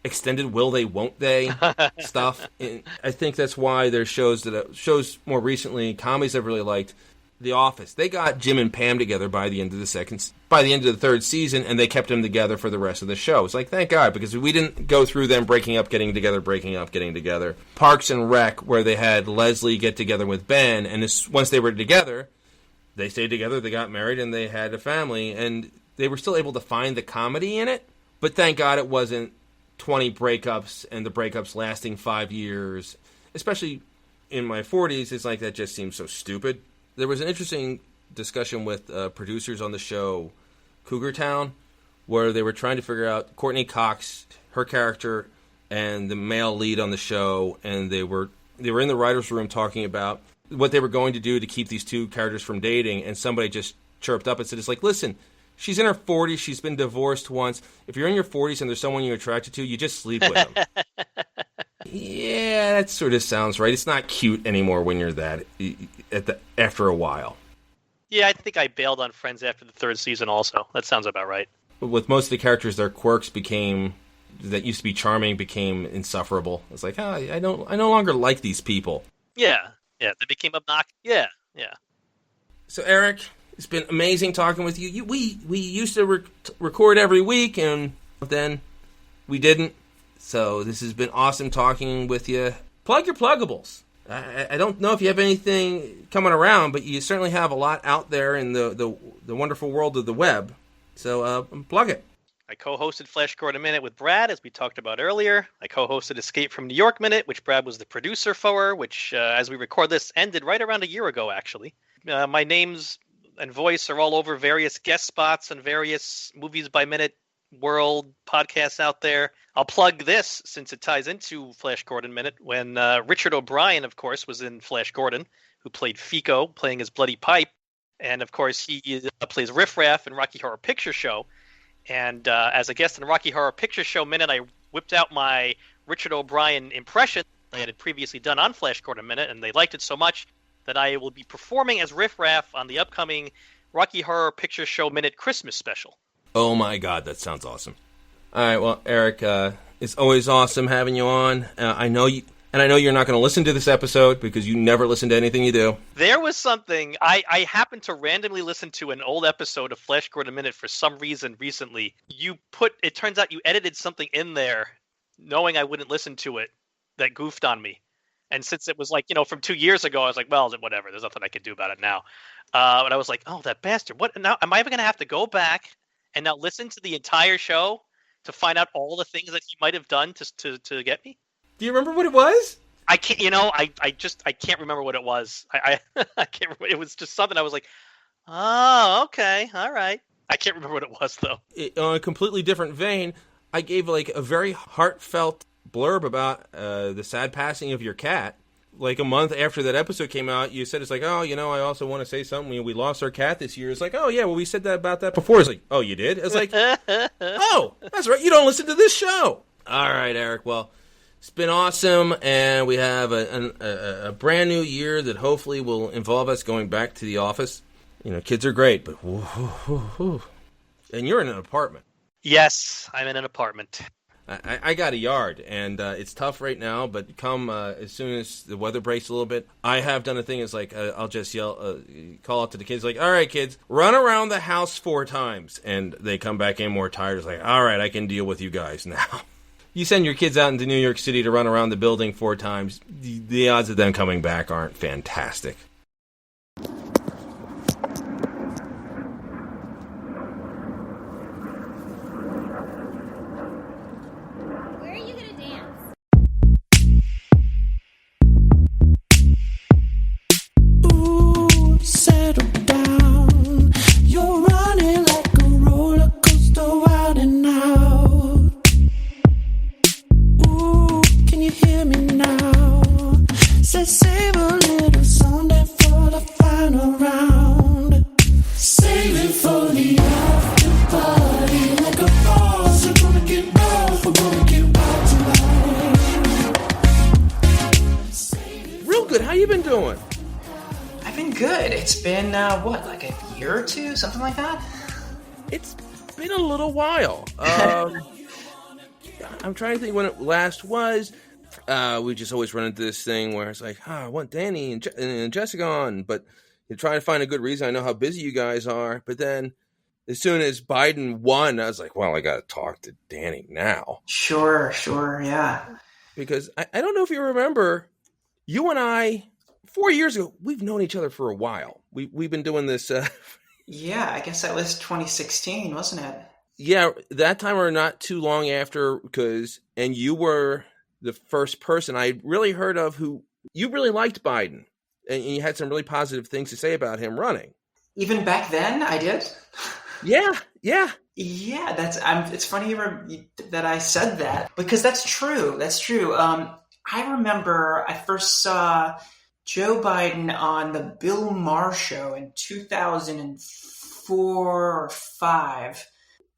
extended will they, won't they stuff. And I think that's why there's shows more recently, comedies I've really liked. The Office. They got Jim and Pam together by the end of the 3rd season, and they kept them together for the rest of the show. It's like, thank God, because we didn't go through them breaking up, getting together, breaking up, getting together. Parks and Rec, where they had Leslie get together with Ben, and once they were together, they stayed together, they got married, and they had a family, and they were still able to find the comedy in it. But thank God it wasn't 20 breakups, and the breakups lasting 5 years. Especially in my 40s, it's like, that just seems so stupid. There was an interesting discussion with producers on the show Cougar Town, where they were trying to figure out Courtney Cox, her character, and the male lead on the show, and they were in the writer's room talking about what they were going to do to keep these 2 characters from dating, and somebody just chirped up and said, it's like, listen, she's in her 40s, she's been divorced once. If you're in your 40s and there's someone you're attracted to, you just sleep with them. Yeah, that sort of sounds right. It's not cute anymore when you're that after a while. Yeah, I think I bailed on Friends after the third season also. That sounds about right. With most of the characters, their quirks that used to be charming became insufferable. It's like, I no longer like these people. Yeah, they became obnoxious. Yeah. So, Eric, it's been amazing talking with you. We used to record every week, and then we didn't. So this has been awesome talking with you. Plug your pluggables. I don't know if you have anything coming around, but you certainly have a lot out there in the wonderful world of the web. So plug it. I co-hosted Flash Gordon Minute with Brad, as we talked about earlier. I co-hosted Escape from New York Minute, which Brad was the producer for, which, as we record this, ended right around a year ago, actually. My names and voice are all over various guest spots and various Movies by Minute world podcasts out there. I'll plug this since it ties into Flash Gordon Minute when Richard O'Brien, of course, was in Flash Gordon, who played Fico, playing his bloody pipe. And, of course, he plays Riff Raff in Rocky Horror Picture Show. And as a guest in Rocky Horror Picture Show Minute, I whipped out my Richard O'Brien impression I had previously done on Flash Gordon Minute, and they liked it so much that I will be performing as Riff Raff on the upcoming Rocky Horror Picture Show Minute Christmas special. Oh my God, that sounds awesome. All right, well, Eric, it's always awesome having you on. I know you're not going to listen to this episode because you never listen to anything you do. There was something, I happened to randomly listen to an old episode of Flash Gordon Minute for some reason recently. It turns out you edited something in there, knowing I wouldn't listen to it, that goofed on me. And since it was from 2 years ago, I was like, well, whatever, there's nothing I can do about it now. But I was like, oh, that bastard, what, now, am I ever going to have to go back and now listen to the entire show to find out all the things that he might have done to get me? Do you remember what it was? I can't. I can't remember what it was. I can't remember. It was just something I was like, oh, okay, all right. I can't remember what it was though. On a completely different vein, I gave a very heartfelt blurb about the sad passing of your cat. Like a month after that episode came out, you said it's like, oh, I also want to say something. We lost our cat this year. It's like, oh yeah, well we said that about that before. It's like, oh, you did? It's like, oh, that's right. You don't listen to this show. All right, Eric. Well, it's been awesome, and we have a brand new year that hopefully will involve us going back to the office. Kids are great, but and you're in an apartment. Yes, I'm in an apartment. I got a yard, and it's tough right now, but come as soon as the weather breaks a little bit, I have done a thing. It's like I'll just call out to the kids, like, all right, kids, run around the house 4 times, and they come back in more tired. It's like, all right, I can deal with you guys now. You send your kids out into New York City to run around the building 4 times, the odds of them coming back aren't fantastic. Settle down. You're running like a roller coaster, wild and out. Ooh, can you hear me now? Say save a little something for the final round. Save it for the after party. Like a boss, we're gonna get off, we're gonna get wild tonight. Real good. How you been doing? I've been good. It's been, like a year or two? Something like that? It's been a little while. I'm trying to think when it last was. We just always run into this thing where it's like, I want Danny and Jessica on, but you're trying to find a good reason. I know how busy you guys are, but then as soon as Biden won, I was like, well, I got to talk to Danny now. Sure, yeah. Because I don't know if you remember, you and I, 4 years ago, we've known each other for a while. We've been doing this. Yeah, I guess that was 2016, wasn't it? Yeah, that time or not too long after, and you were the first person I really heard of who you really liked Biden, and you had some really positive things to say about him running. Even back then, I did. Yeah. Yeah, it's funny that I said that because that's true. I remember I first saw Joe Biden on the Bill Maher show in 2004 or 5,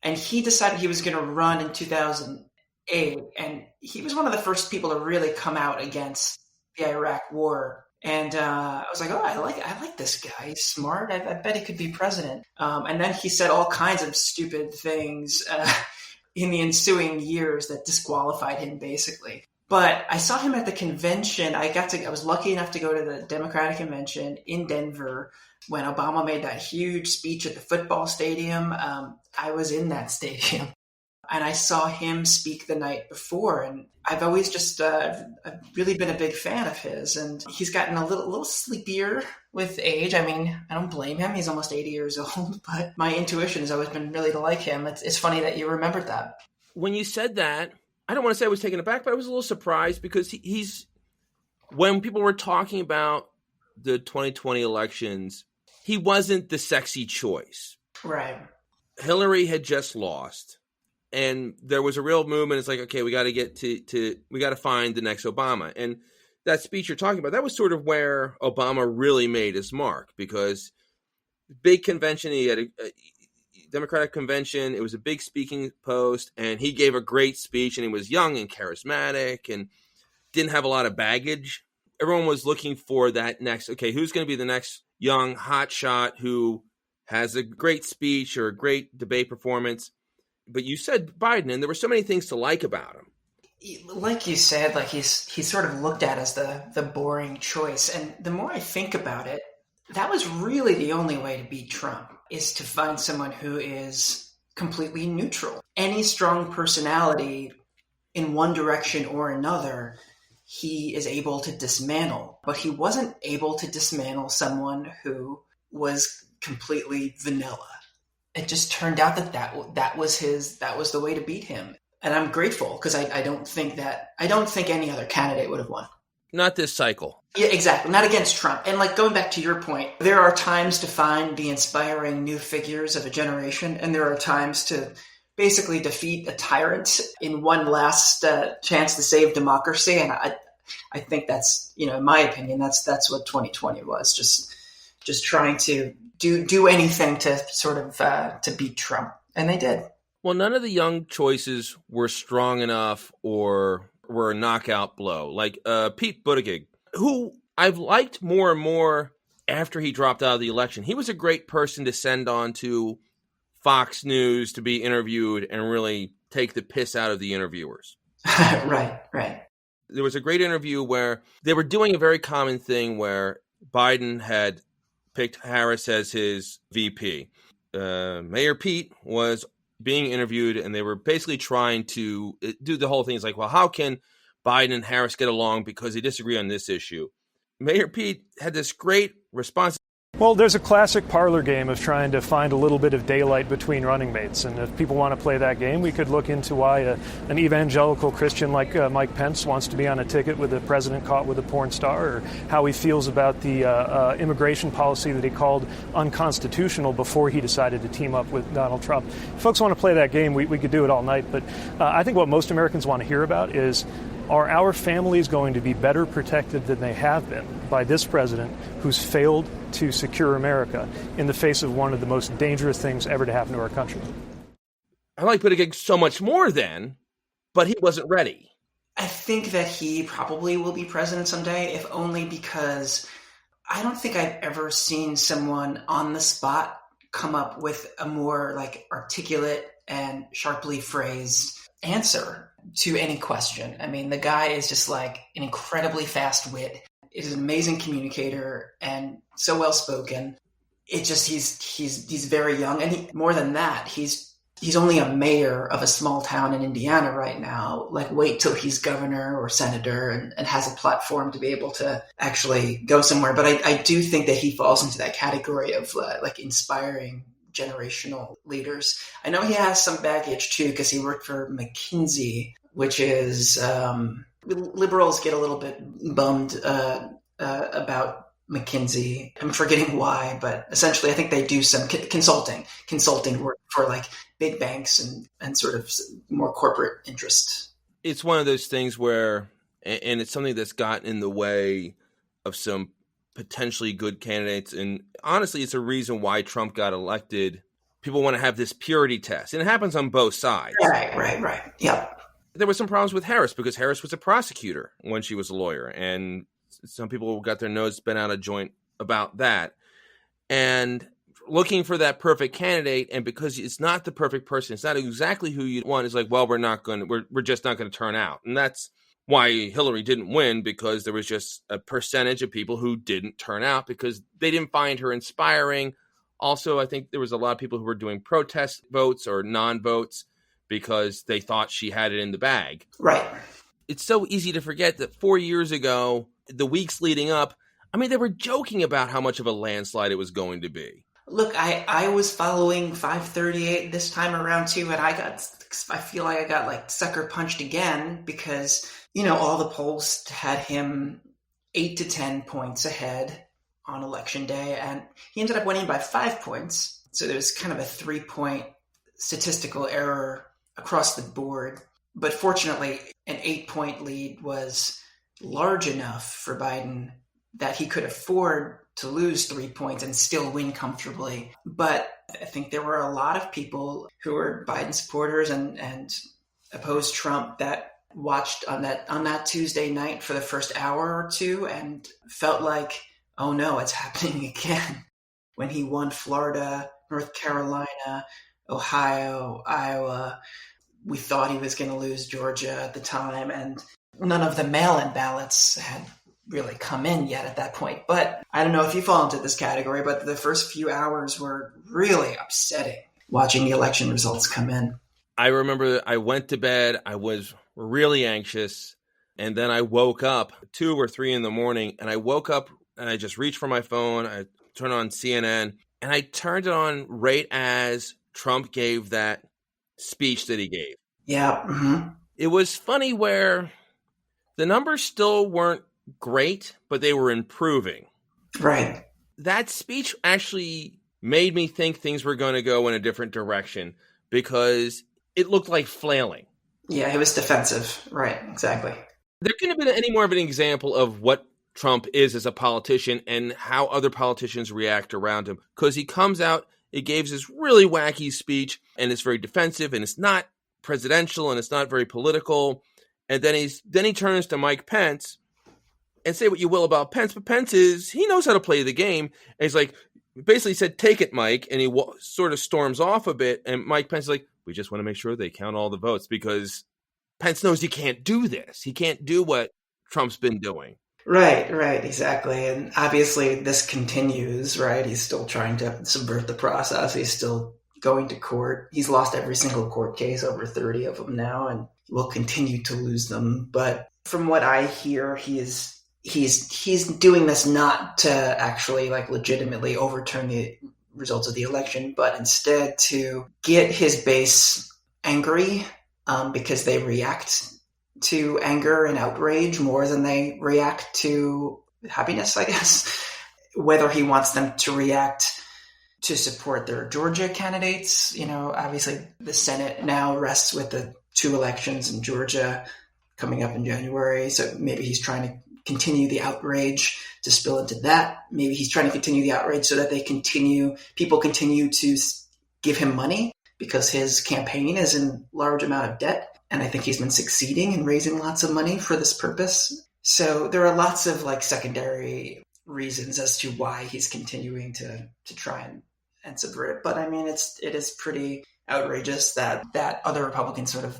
and he decided he was going to run in 2008, and he was one of the first people to really come out against the Iraq war. And I was like, oh, I like this guy. He's smart. I bet he could be president. And then he said all kinds of stupid things in the ensuing years that disqualified him, basically. But I saw him at the convention. I was lucky enough to go to the Democratic convention in Denver when Obama made that huge speech at the football stadium. I was in that stadium. And I saw him speak the night before, and I've always just I've really been a big fan of his. And he's gotten a little sleepier with age. I mean, I don't blame him. He's almost 80 years old, but my intuition has always been really to like him. It's funny that you remembered that. When you said that, I don't want to say I was taken aback, but I was a little surprised because he's when people were talking about the 2020 elections, he wasn't the sexy choice. Right. Hillary had just lost. And there was a real movement. It's like, okay, we got to get we got to find the next Obama. And that speech you're talking about, that was sort of where Obama really made his mark, because big convention, he had a Democratic convention. It was a big speaking post, and he gave a great speech, and he was young and charismatic and didn't have a lot of baggage. Everyone was looking for that next, okay, who's going to be the next young hotshot who has a great speech or a great debate performance. But you said Biden, and there were so many things to like about him. Like you said, like he's sort of looked at as the boring choice. And the more I think about it, that was really the only way to beat Trump, is to find someone who is completely neutral. Any strong personality in one direction or another, he is able to dismantle. But he wasn't able to dismantle someone who was completely vanilla. It just turned out that was the way to beat him. And I'm grateful, because I don't think any other candidate would have won. Not this cycle. Yeah, exactly. Not against Trump. And like going back to your point, there are times to find the inspiring new figures of a generation, and there are times to basically defeat a tyrant in one last chance to save democracy. And I think that's, in my opinion, that's what 2020 was. Just trying to do anything to sort of to beat Trump, and they did. Well, none of the young choices were strong enough or were a knockout blow. Like Pete Buttigieg, who I've liked more and more after he dropped out of the election. He was a great person to send on to Fox News to be interviewed and really take the piss out of the interviewers. Right. There was a great interview where they were doing a very common thing where Biden had picked Harris as his VP. Mayor Pete was being interviewed, and they were basically trying to do the whole thing. It's like, well, how can Biden and Harris get along because they disagree on this issue? Mayor Pete had this great response. Well, there's a classic parlor game of trying to find a little bit of daylight between running mates. And if people want to play that game, we could look into why an evangelical Christian like Mike Pence wants to be on a ticket with the president caught with a porn star, or how he feels about the immigration policy that he called unconstitutional before he decided to team up with Donald Trump. If folks want to play that game, we could do it all night. But I think what most Americans want to hear about is, are our families going to be better protected than they have been by this president who's failed to secure America in the face of one of the most dangerous things ever to happen to our country? I like Buttigieg so much more then, but he wasn't ready. I think that he probably will be president someday, if only because I don't think I've ever seen someone on the spot come up with a more like articulate and sharply phrased answer to any question. I mean, the guy is just like an incredibly fast wit. Is an amazing communicator and so well spoken. It just he's very young, and more than that, he's only a mayor of a small town in Indiana right now. Like, wait till he's governor or senator and has a platform to be able to actually go somewhere. But I do think that he falls into that category of like inspiring generational leaders. I know he has some baggage too, because he worked for McKinsey, which is liberals get a little bit bummed about McKinsey. I'm forgetting why, but essentially I think they do some consulting work for like big banks and sort of more corporate interests. It's one of those things where, and it's something that's gotten in the way of some potentially good candidates. And honestly, it's a reason why Trump got elected. People want to have this purity test, and it happens on both sides. Right. Yep. There were some problems with Harris because Harris was a prosecutor when she was a lawyer, and some people got their nose spin out of joint about that. And looking for that perfect candidate, and because it's not the perfect person, it's not exactly who you want, it's like, well, we're just not going to turn out. And that's why Hillary didn't win, because there was just a percentage of people who didn't turn out because they didn't find her inspiring. Also, I think there was a lot of people who were doing protest votes or non-votes because they thought she had it in the bag. Right. It's so easy to forget that 4 years ago, the weeks leading up, I mean, they were joking about how much of a landslide it was going to be. Look, I was following 538 this time around too, and I feel like I got like sucker punched again because, all the polls had him 8 to 10 points ahead on election day, and he ended up winning by 5 points. So there was kind of a 3-point statistical error across the board. But fortunately, an 8-point lead was large enough for Biden that he could afford to lose 3 points and still win comfortably. But I think there were a lot of people who were Biden supporters and opposed Trump that watched on that Tuesday night for the first hour or two and felt like, oh no, it's happening again. When he won Florida, North Carolina, Ohio, Iowa, we thought he was going to lose Georgia at the time, and none of the mail-in ballots had really come in yet at that point. But I don't know if you fall into this category, but the first few hours were really upsetting watching the election results come in. I remember I went to bed, I was really anxious, and then I woke up 2 or 3 in the morning, and I woke up and I just reached for my phone, I turned on CNN, and I turned it on right as Trump gave that speech that he gave. Yeah. Mm-hmm. It was funny where the numbers still weren't great, but they were improving. Right. That speech actually made me think things were going to go in a different direction because it looked like flailing. Yeah, he was defensive. Right, exactly. There couldn't have been any more of an example of what Trump is as a politician and how other politicians react around him. Because he comes out, he gives this really wacky speech, and it's very defensive, and it's not presidential, and it's not very political. And then he turns to Mike Pence, and say what you will about Pence, but Pence he knows how to play the game. And he's like, basically said, take it, Mike. And he sort of storms off a bit. And Mike Pence is like, we just want to make sure they count all the votes because Pence knows he can't do this. He can't do what Trump's been doing. Right, exactly. And obviously this continues, right? He's still trying to subvert the process. He's still going to court. He's lost every single court case, over 30 of them now, and will continue to lose them. But from what I hear, he's doing this not to actually like legitimately overturn the results of the election, but instead to get his base angry because they react to anger and outrage more than they react to happiness, I guess. Whether he wants them to react to support their Georgia candidates, obviously the Senate now rests with the 2 elections in Georgia coming up in January. So maybe he's trying to continue the outrage to spill into that. Maybe he's trying to continue the outrage so that people continue to give him money because his campaign is in large amount of debt. And I think he's been succeeding in raising lots of money for this purpose. So there are lots of like secondary reasons as to why he's continuing to try and subvert it. But I mean, it is pretty outrageous that other Republicans sort of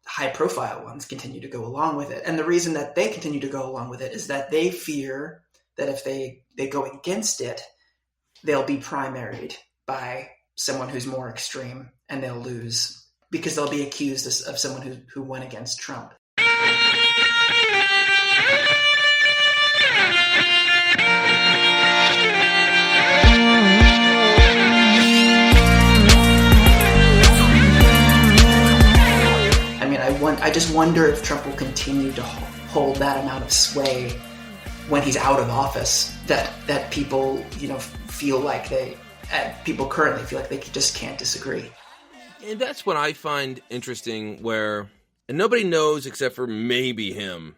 high profile ones continue to go along with it. And the reason that they continue to go along with it is that they fear that if they go against it, they'll be primaried by someone who's more extreme and they'll lose because they'll be accused of someone who went against Trump. I just wonder if Trump will continue to hold that amount of sway when he's out of office, that people, feel like people currently feel like they just can't disagree. And that's what I find interesting and nobody knows except for maybe him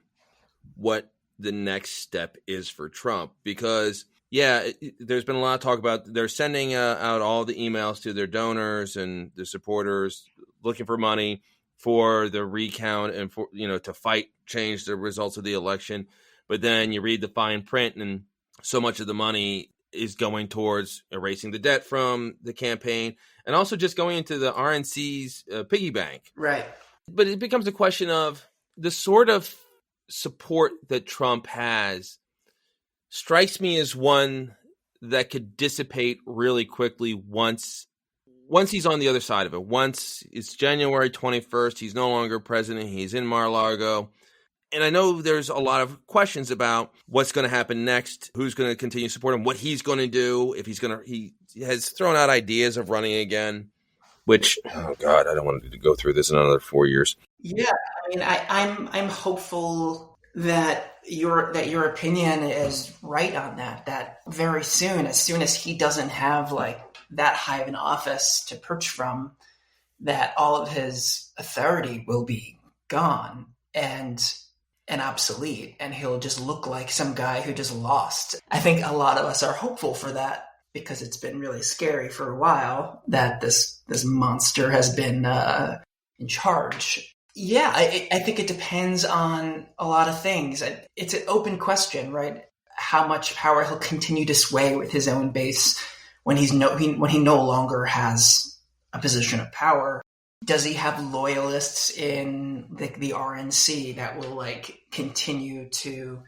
what the next step is for Trump because, there's been a lot of talk about they're sending out all the emails to their donors and the supporters looking for money for the recount and for, to change the results of the election. But then you read the fine print, and so much of the money is going towards erasing the debt from the campaign and also just going into the RNC's piggy bank. Right. But it becomes a question of the sort of support that Trump has strikes me as one that could dissipate really quickly once he's on the other side of it. Once it's January 21st, he's no longer president, he's in Mar-a-Lago. And I know there's a lot of questions about what's going to happen next, who's going to continue to support him, what he's going to do, if he has thrown out ideas of running again, which, oh God, I don't want to go through this in another 4 years. Yeah, I mean, I'm hopeful that your opinion is right on that very soon, as soon as he doesn't have like that high of an office to perch from, that all of his authority will be gone and obsolete, and he'll just look like some guy who just lost. I think a lot of us are hopeful for that because it's been really scary for a while that this monster has been in charge. Yeah, I think it depends on a lot of things. It's an open question, right? How much power he'll continue to sway with his own base when he no longer has a position of power. Does he have loyalists in the RNC that will like continue to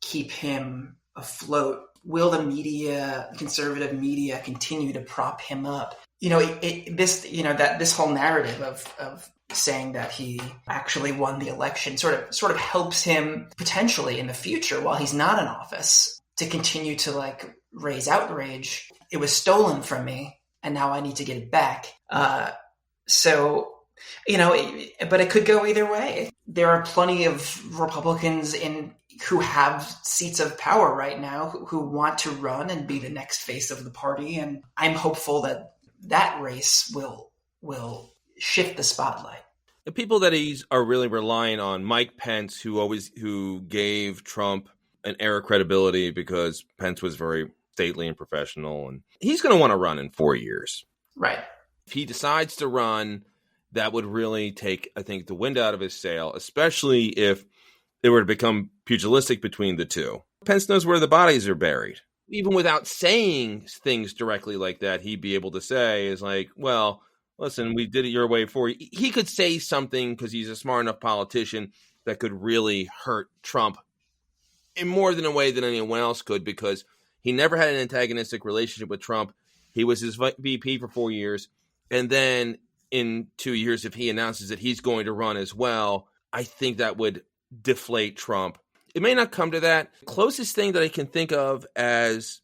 keep him afloat? Will the media, conservative media, continue to prop him up? This whole narrative of saying that he actually won the election sort of helps him potentially in the future while he's not in office to continue to like raise outrage. It was stolen from me, and now I need to get it back. So, but it could go either way. There are plenty of Republicans who have seats of power right now who want to run and be the next face of the party. And I'm hopeful that race will shift the spotlight. The people that are really relying on, Mike Pence, who gave Trump an air of credibility because Pence was very stately and professional, and he's going to want to run in 4 years. Right. If he decides to run, that would really take, I think, the wind out of his sail, especially if it were to become pugilistic between the two. Pence knows where the bodies are buried. Even without saying things directly like that, he'd be able to say is like, well, listen, we did it your way for you. He could say something because he's a smart enough politician that could really hurt Trump in more than a way than anyone else could, because he never had an antagonistic relationship with Trump. He was his VP for 4 years. And then in 2 years, if he announces that he's going to run as well, I think that would deflate Trump. It may not come to that. The closest thing that I can think of as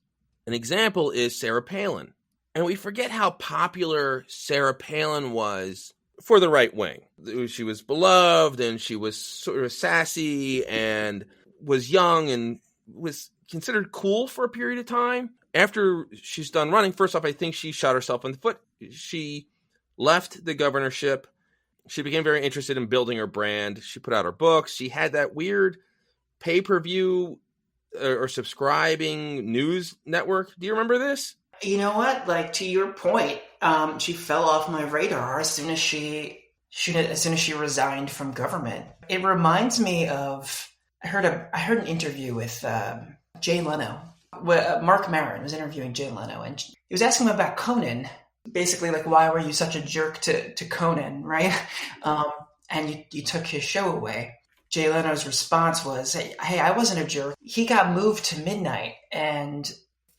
an example is Sarah Palin. And we forget how popular Sarah Palin was for the right wing. She was beloved, and she was sort of sassy and was young and was considered cool for a period of time. After she's done running, first off, I think she shot herself in the foot. She left the governorship. She became very interested in building her brand. She put out her books. She had that weird pay-per-view or subscribing news network. Do you remember this? You know what? Like, to your point, she fell off my radar as soon as she resigned from government. It reminds me of I heard an interview with Jay Leno. Mark Maron was interviewing Jay Leno, and he was asking him about Conan. Basically, like, why were you such a jerk to Conan, right? And you took his show away. Jay Leno's response was, hey, I wasn't a jerk. He got moved to midnight, and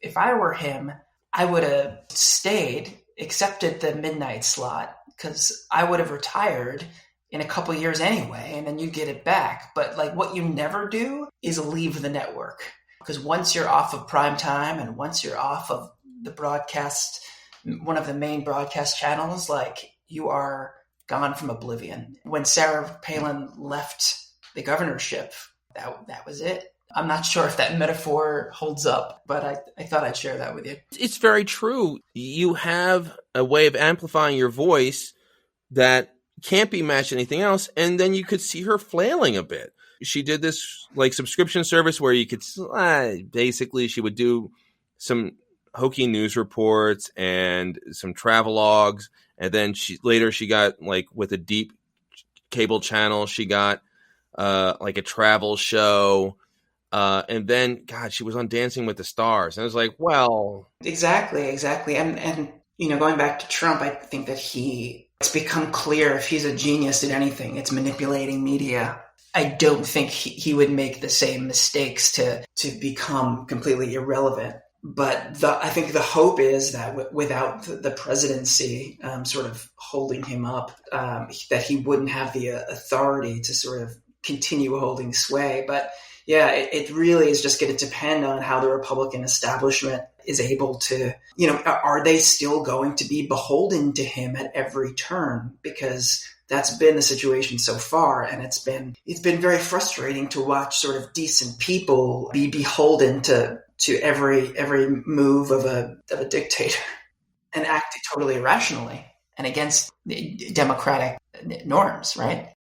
if I were him, I would have stayed, accepted the midnight slot, because I would have retired in a couple years anyway, and then you get it back. But like, what you never do is leave the network, because once you're off of prime time and once you're off of the broadcast, one of the main broadcast channels, like, you are gone from oblivion. When Sarah Palin left the governorship, that was it. I'm not sure if that metaphor holds up, but I thought I'd share that with you. It's very true. You have a way of amplifying your voice that can't be matched anything else, and then you could see her flailing a bit. She did this like subscription service where you could basically she would do some hokey news reports and some travelogues, and then she got like with a deep cable channel, she got like a travel show. And then, God, she was on Dancing with the Stars. And I was like, well. Exactly. And going back to Trump, I think that it's become clear if he's a genius at anything, it's manipulating media. I don't think he would make the same mistakes to become completely irrelevant. But I think the hope is that without the presidency sort of holding him up, that he wouldn't have the authority to sort of continue holding sway. But yeah, it really is just going to depend on how the Republican establishment is able to, are they still going to be beholden to him at every turn? Because that's been the situation so far, and it's been very frustrating to watch sort of decent people be beholden to every move of a dictator and act totally irrationally and against democratic norms, right?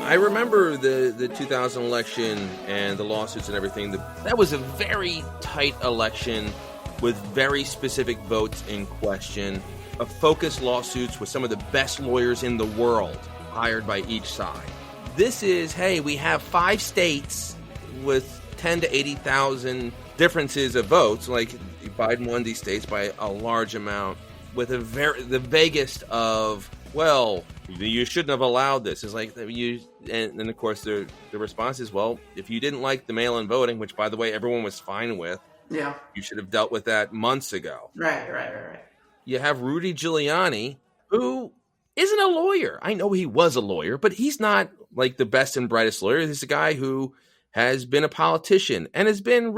I remember the 2000 election and the lawsuits and everything. That was a very tight election with very specific votes in question. A focused lawsuits with some of the best lawyers in the world hired by each side. This is, hey, we have 5 states with 10 to 80,000 differences of votes. Like Biden won these states by a large amount with the vaguest of, well, you shouldn't have allowed this. It's like and then of course the response is, well, if you didn't like the mail-in voting, which by the way everyone was fine with, yeah, you should have dealt with that months ago. Right. You have Rudy Giuliani, who isn't a lawyer. I know he was a lawyer, but he's not like the best and brightest lawyer. He's a guy who has been a politician and has been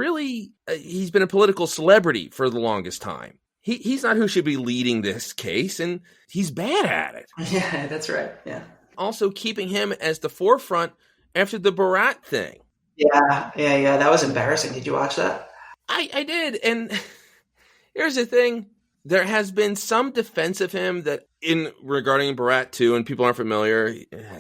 he's been a political celebrity for the longest time. He's not who should be leading this case, and he's bad at it. Yeah, that's right. Yeah. Also keeping him as the forefront after the Barat thing. Yeah. That was embarrassing. Did you watch that? I did, and here's the thing. There has been some defense of him that regarding Barat 2, and people aren't familiar.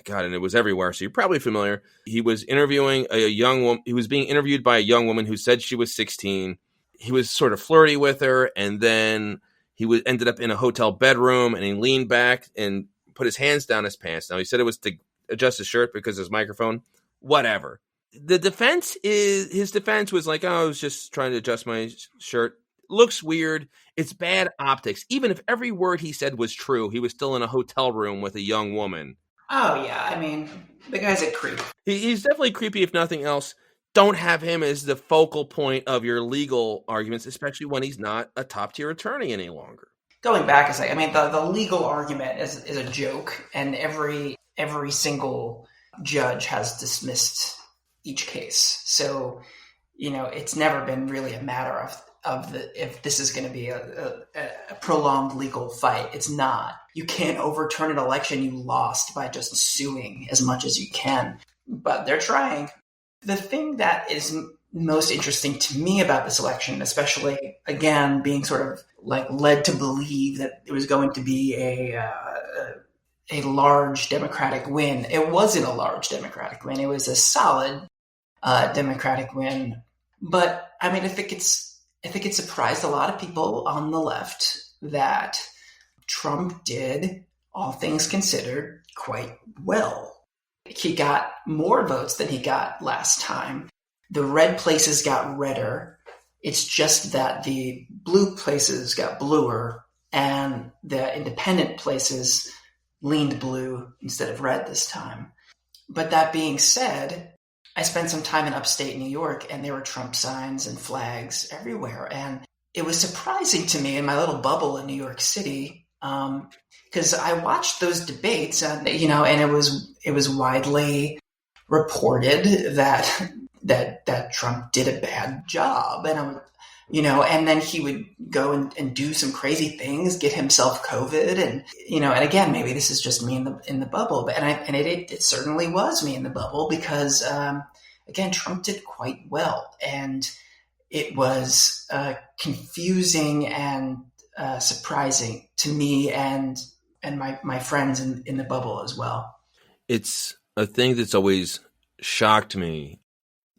God, and it was everywhere, so you're probably familiar. He was interviewing a young woman. He was being interviewed by a young woman who said she was 16. He was sort of flirty with her, and then he ended up in a hotel bedroom, and he leaned back and put his hands down his pants. Now, he said it was to adjust his shirt because his microphone, whatever. His defense was like, oh, I was just trying to adjust my shirt. Looks weird. It's bad optics. Even if every word he said was true, he was still in a hotel room with a young woman. Oh, yeah. I mean, the guy's a creep. He's definitely creepy, if nothing else. Don't have him as the focal point of your legal arguments, especially when he's not a top-tier attorney any longer. Going back a second, I mean, the legal argument is a joke, and every single judge has dismissed each case. So, it's never been really a matter of if this is going to be a prolonged legal fight. It's not. You can't overturn an election you lost by just suing as much as you can. But they're trying. The thing that is most interesting to me about this election, especially, again, being sort of like led to believe that it was going to be a large Democratic win. It wasn't a large Democratic win. It was a solid Democratic win. But I mean, I think it surprised a lot of people on the left that Trump did, all things considered, quite well. He got more votes than he got last time. The red places got redder. It's just that the blue places got bluer, and the independent places leaned blue instead of red this time. But that being said, I spent some time in upstate New York, and there were Trump signs and flags everywhere. And it was surprising to me in my little bubble in New York City, because I watched those debates, and and it was widely reported that Trump did a bad job, and and then he would go and do some crazy things, get himself COVID, and and again, maybe this is just me in the bubble, but it certainly was me in the bubble, because again, Trump did quite well, and it was confusing and surprising to me and my friends in the bubble as well. It's a thing that's always shocked me.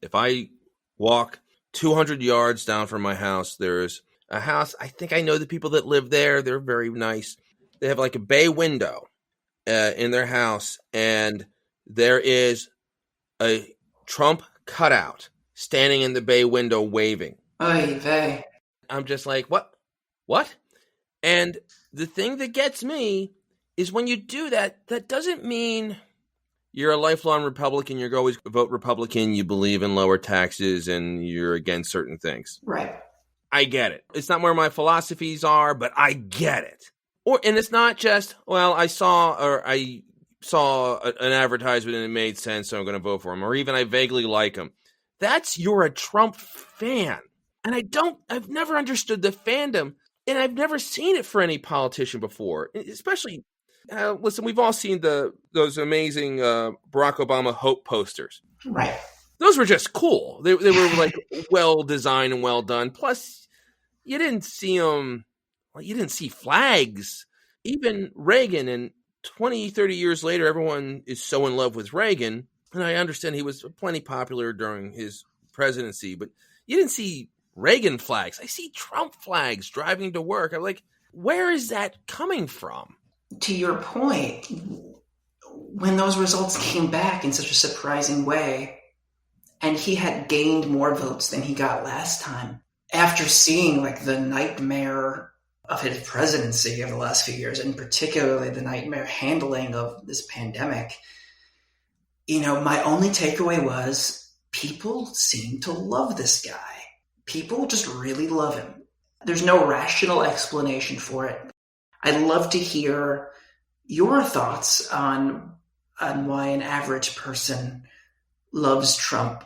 If I walk 200 yards down from my house, there's a house. I think I know the people that live there. They're very nice. They have like a bay window in their house, and there is a Trump cutout standing in the bay window waving. Oy vey. I'm just like, what? And the thing that gets me is when you do that, that doesn't mean you're a lifelong Republican, you're always vote Republican, you believe in lower taxes, and you're against certain things. Right. I get it. It's not where my philosophies are, but I get it. And it's not just, well, I saw an advertisement and it made sense, so I'm going to vote for him. Or even I vaguely like him. You're a Trump fan. And I've never understood the fandom, and I've never seen it for any politician before, especially, listen, we've all seen those amazing Barack Obama hope posters. Right. Those were just cool. They were like well designed and well done. Plus, you didn't see them. Well, you didn't see flags. Even Reagan, and 20, 30 years later, everyone is so in love with Reagan. And I understand he was plenty popular during his presidency, but you didn't see Reagan flags. I see Trump flags driving to work. I'm like, where is that coming from? To your point, when those results came back in such a surprising way, and he had gained more votes than he got last time, after seeing like the nightmare of his presidency of the last few years, and particularly the nightmare handling of this pandemic, my only takeaway was people seem to love this guy. People just really love him. There's no rational explanation for it. I'd love to hear your thoughts on why an average person loves Trump.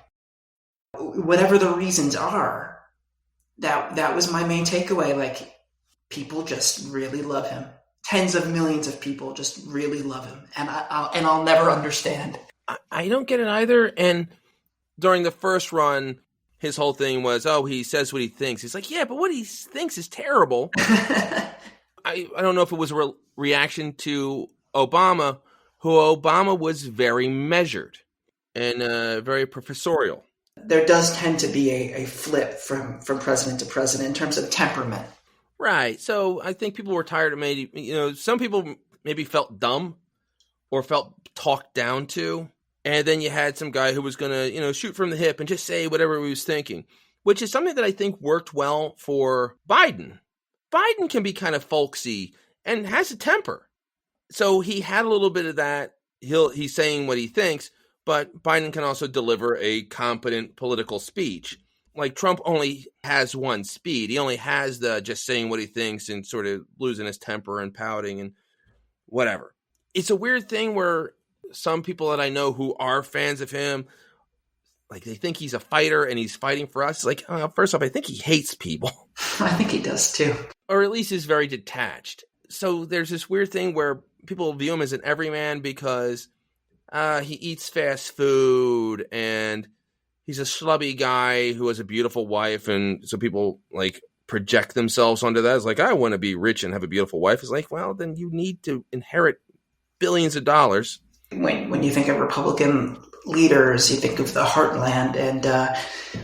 Whatever the reasons are, that was my main takeaway. Like, people just really love him. Tens of millions of people just really love him, and I'll never understand. I don't get it either. And during the first run, his whole thing was, he says what he thinks. He's like, yeah, but what he thinks is terrible. I don't know if it was a reaction to Obama, Obama was very measured and very professorial. There does tend to be a flip from president to president in terms of temperament. Right. So I think people were tired of maybe, some people maybe felt dumb or felt talked down to. And then you had some guy who was going to, shoot from the hip and just say whatever he was thinking, which is something that I think worked well for Biden. Biden can be kind of folksy and has a temper. So he had a little bit of that. He's saying what he thinks, but Biden can also deliver a competent political speech. Like Trump only has one speed. He only has the just saying what he thinks and sort of losing his temper and pouting and whatever. It's a weird thing where some people that I know who are fans of him, like they think he's a fighter and he's fighting for us. Like, first off, I think he hates people. I think he does too. Or at least is very detached. So there's this weird thing where people view him as an everyman because he eats fast food and he's a schlubby guy who has a beautiful wife. And so people like project themselves onto that. It's like, I want to be rich and have a beautiful wife. It's like, well, then you need to inherit billions of dollars. When you think of Republican leaders, you think of the heartland, and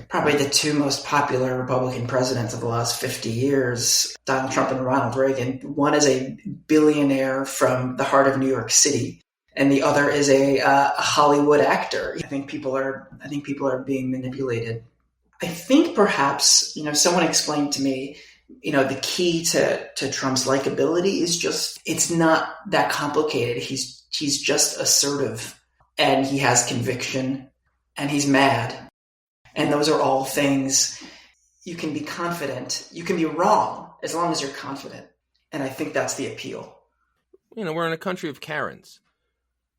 probably the two most popular Republican presidents of the last 50 years, Donald Trump and Ronald Reagan. One is a billionaire from the heart of New York City, and the other is a Hollywood actor. I think people are being manipulated. I think perhaps, someone explained to me, the key to Trump's likability is just, it's not that complicated. He's just assertive. and he has conviction, and he's mad. And those are all things you can be confident. You can be wrong as long as you're confident. And I think that's the appeal. We're in a country of Karens.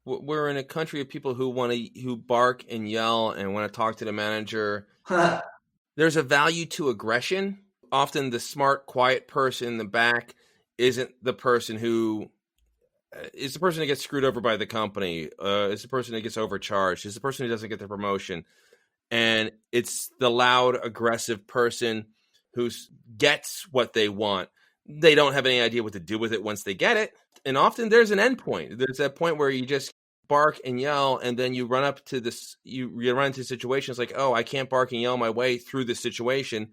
We're in a country of people who bark and yell and want to talk to the manager. There's a value to aggression. Often the smart, quiet person in the back isn't the person who is the person that gets screwed over by the company. Is the person that gets overcharged. Is the person who doesn't get the promotion. And it's the loud, aggressive person who gets what they want. They don't have any idea what to do with it once they get it. And often there's an end point. There's that point where you just bark and yell, and then you run up to this. You run into situations like, oh, I can't bark and yell my way through this situation,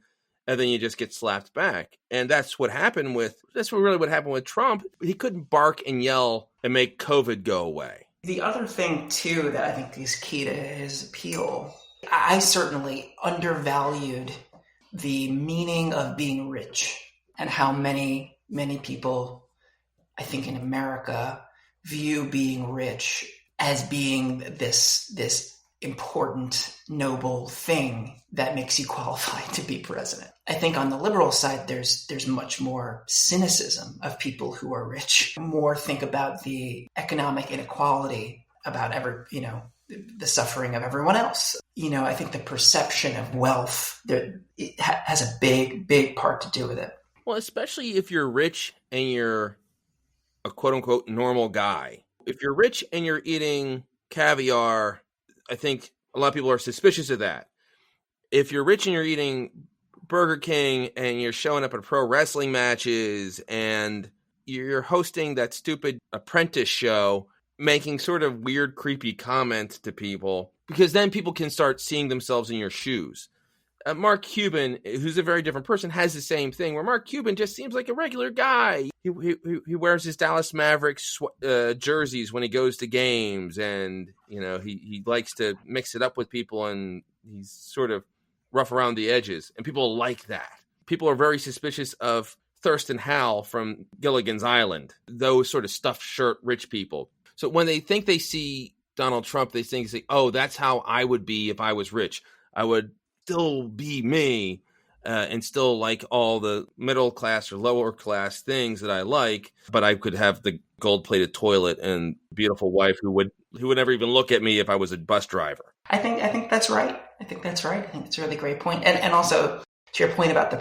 and then you just get slapped back. And that's what happened with. That's really what happened with Trump. He couldn't bark and yell and make COVID go away. The other thing too that I think is key to his appeal, I certainly undervalued the meaning of being rich and how many people, I think in America, view being rich as being this important, noble thing that makes you qualified to be president. I think on the liberal side, there's much more cynicism of people who are rich, more think about the economic inequality, about the suffering of everyone else. I think the perception of wealth, it has a big part to do with it. Well, especially if you're rich and you're a quote-unquote normal guy. If you're rich and you're eating caviar, I think a lot of people are suspicious of that. If you're rich and you're eating Burger King and you're showing up at pro wrestling matches and you're hosting that stupid Apprentice show, making sort of weird, creepy comments to people, because then people can start seeing themselves in your shoes. Mark Cuban, who's a very different person, has the same thing, where Mark Cuban just seems like a regular guy. He wears his Dallas Mavericks jerseys when he goes to games, and he likes to mix it up with people, and he's sort of rough around the edges, and people like that. People are very suspicious of Thurston Howell from Gilligan's Island, those sort of stuffed shirt rich people. So when they think they see Donald Trump, they think, oh, that's how I would be if I was rich. I would still be me and still like all the middle class or lower class things that I like, but I could have the gold-plated toilet and beautiful wife who would never even look at me if I was a bus driver. I think that's right. I think that's right. I think it's a really great point. And also to your point about the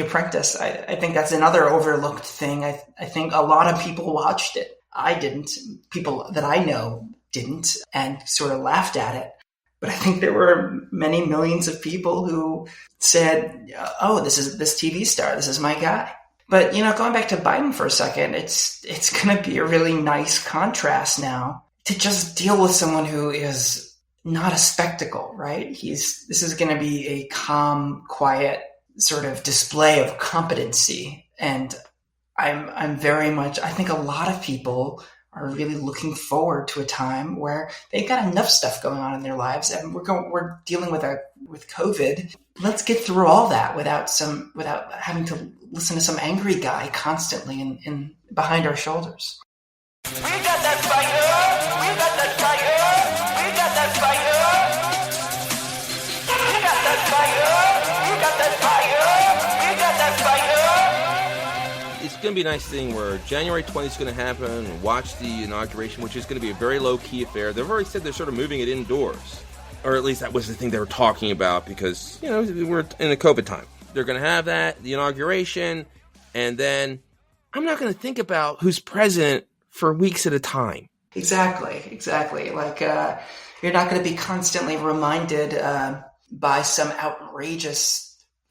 Apprentice, I think that's another overlooked thing. I think a lot of people watched it. I didn't. People that I know didn't, and sort of laughed at it. But I think there were many millions of people who said, oh, this is this TV star. This is my guy. But, going back to Biden for a second, it's going to be a really nice contrast now to just deal with someone who is not a spectacle, right? This is going to be a calm, quiet sort of display of competency. And I'm very much, I think a lot of people are really looking forward to a time where they've got enough stuff going on in their lives, and we're dealing with COVID. Let's get through all that without having to listen to some angry guy constantly in behind our shoulders. We got that fire! We got that fire! We got that fire! We got that fire! We got that fire! We got that fire! It's going to be a nice thing where January 20th is going to happen, and watch the inauguration, which is going to be a very low-key affair. They've already said they're sort of moving it indoors. Or at least that was the thing they were talking about, because, we're in a COVID time. They're going to have that, the inauguration, and then I'm not going to think about who's president for weeks at a time. Exactly. Like, you're not going to be constantly reminded by some outrageous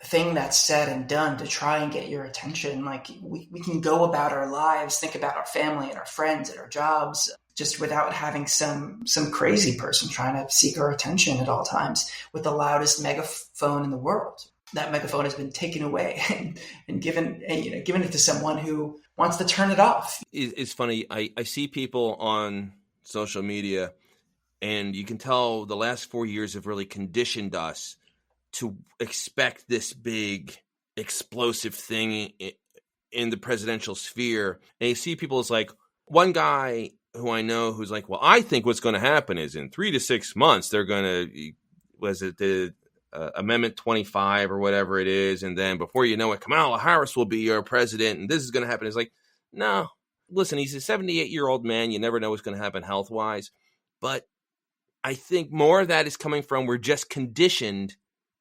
thing that's said and done to try and get your attention. Like, we can go about our lives, think about our family and our friends and our jobs, just without having some crazy person trying to seek our attention at all times with the loudest megaphone in the world. That megaphone has been taken away and given it to someone who wants to turn it off. It's funny. I see people on social media, and you can tell the last 4 years have really conditioned us to expect this big explosive thing in the presidential sphere. And you see people as like, one guy who I know who's like, well, I think what's going to happen is in 3 to 6 months, they're going to, was it the Amendment 25 or whatever it is. And then before you know it, Kamala Harris will be your president. And this is going to happen. It's like, no, listen, he's a 78-year-old man. You never know what's going to happen health wise. But I think more of that is coming from we're just conditioned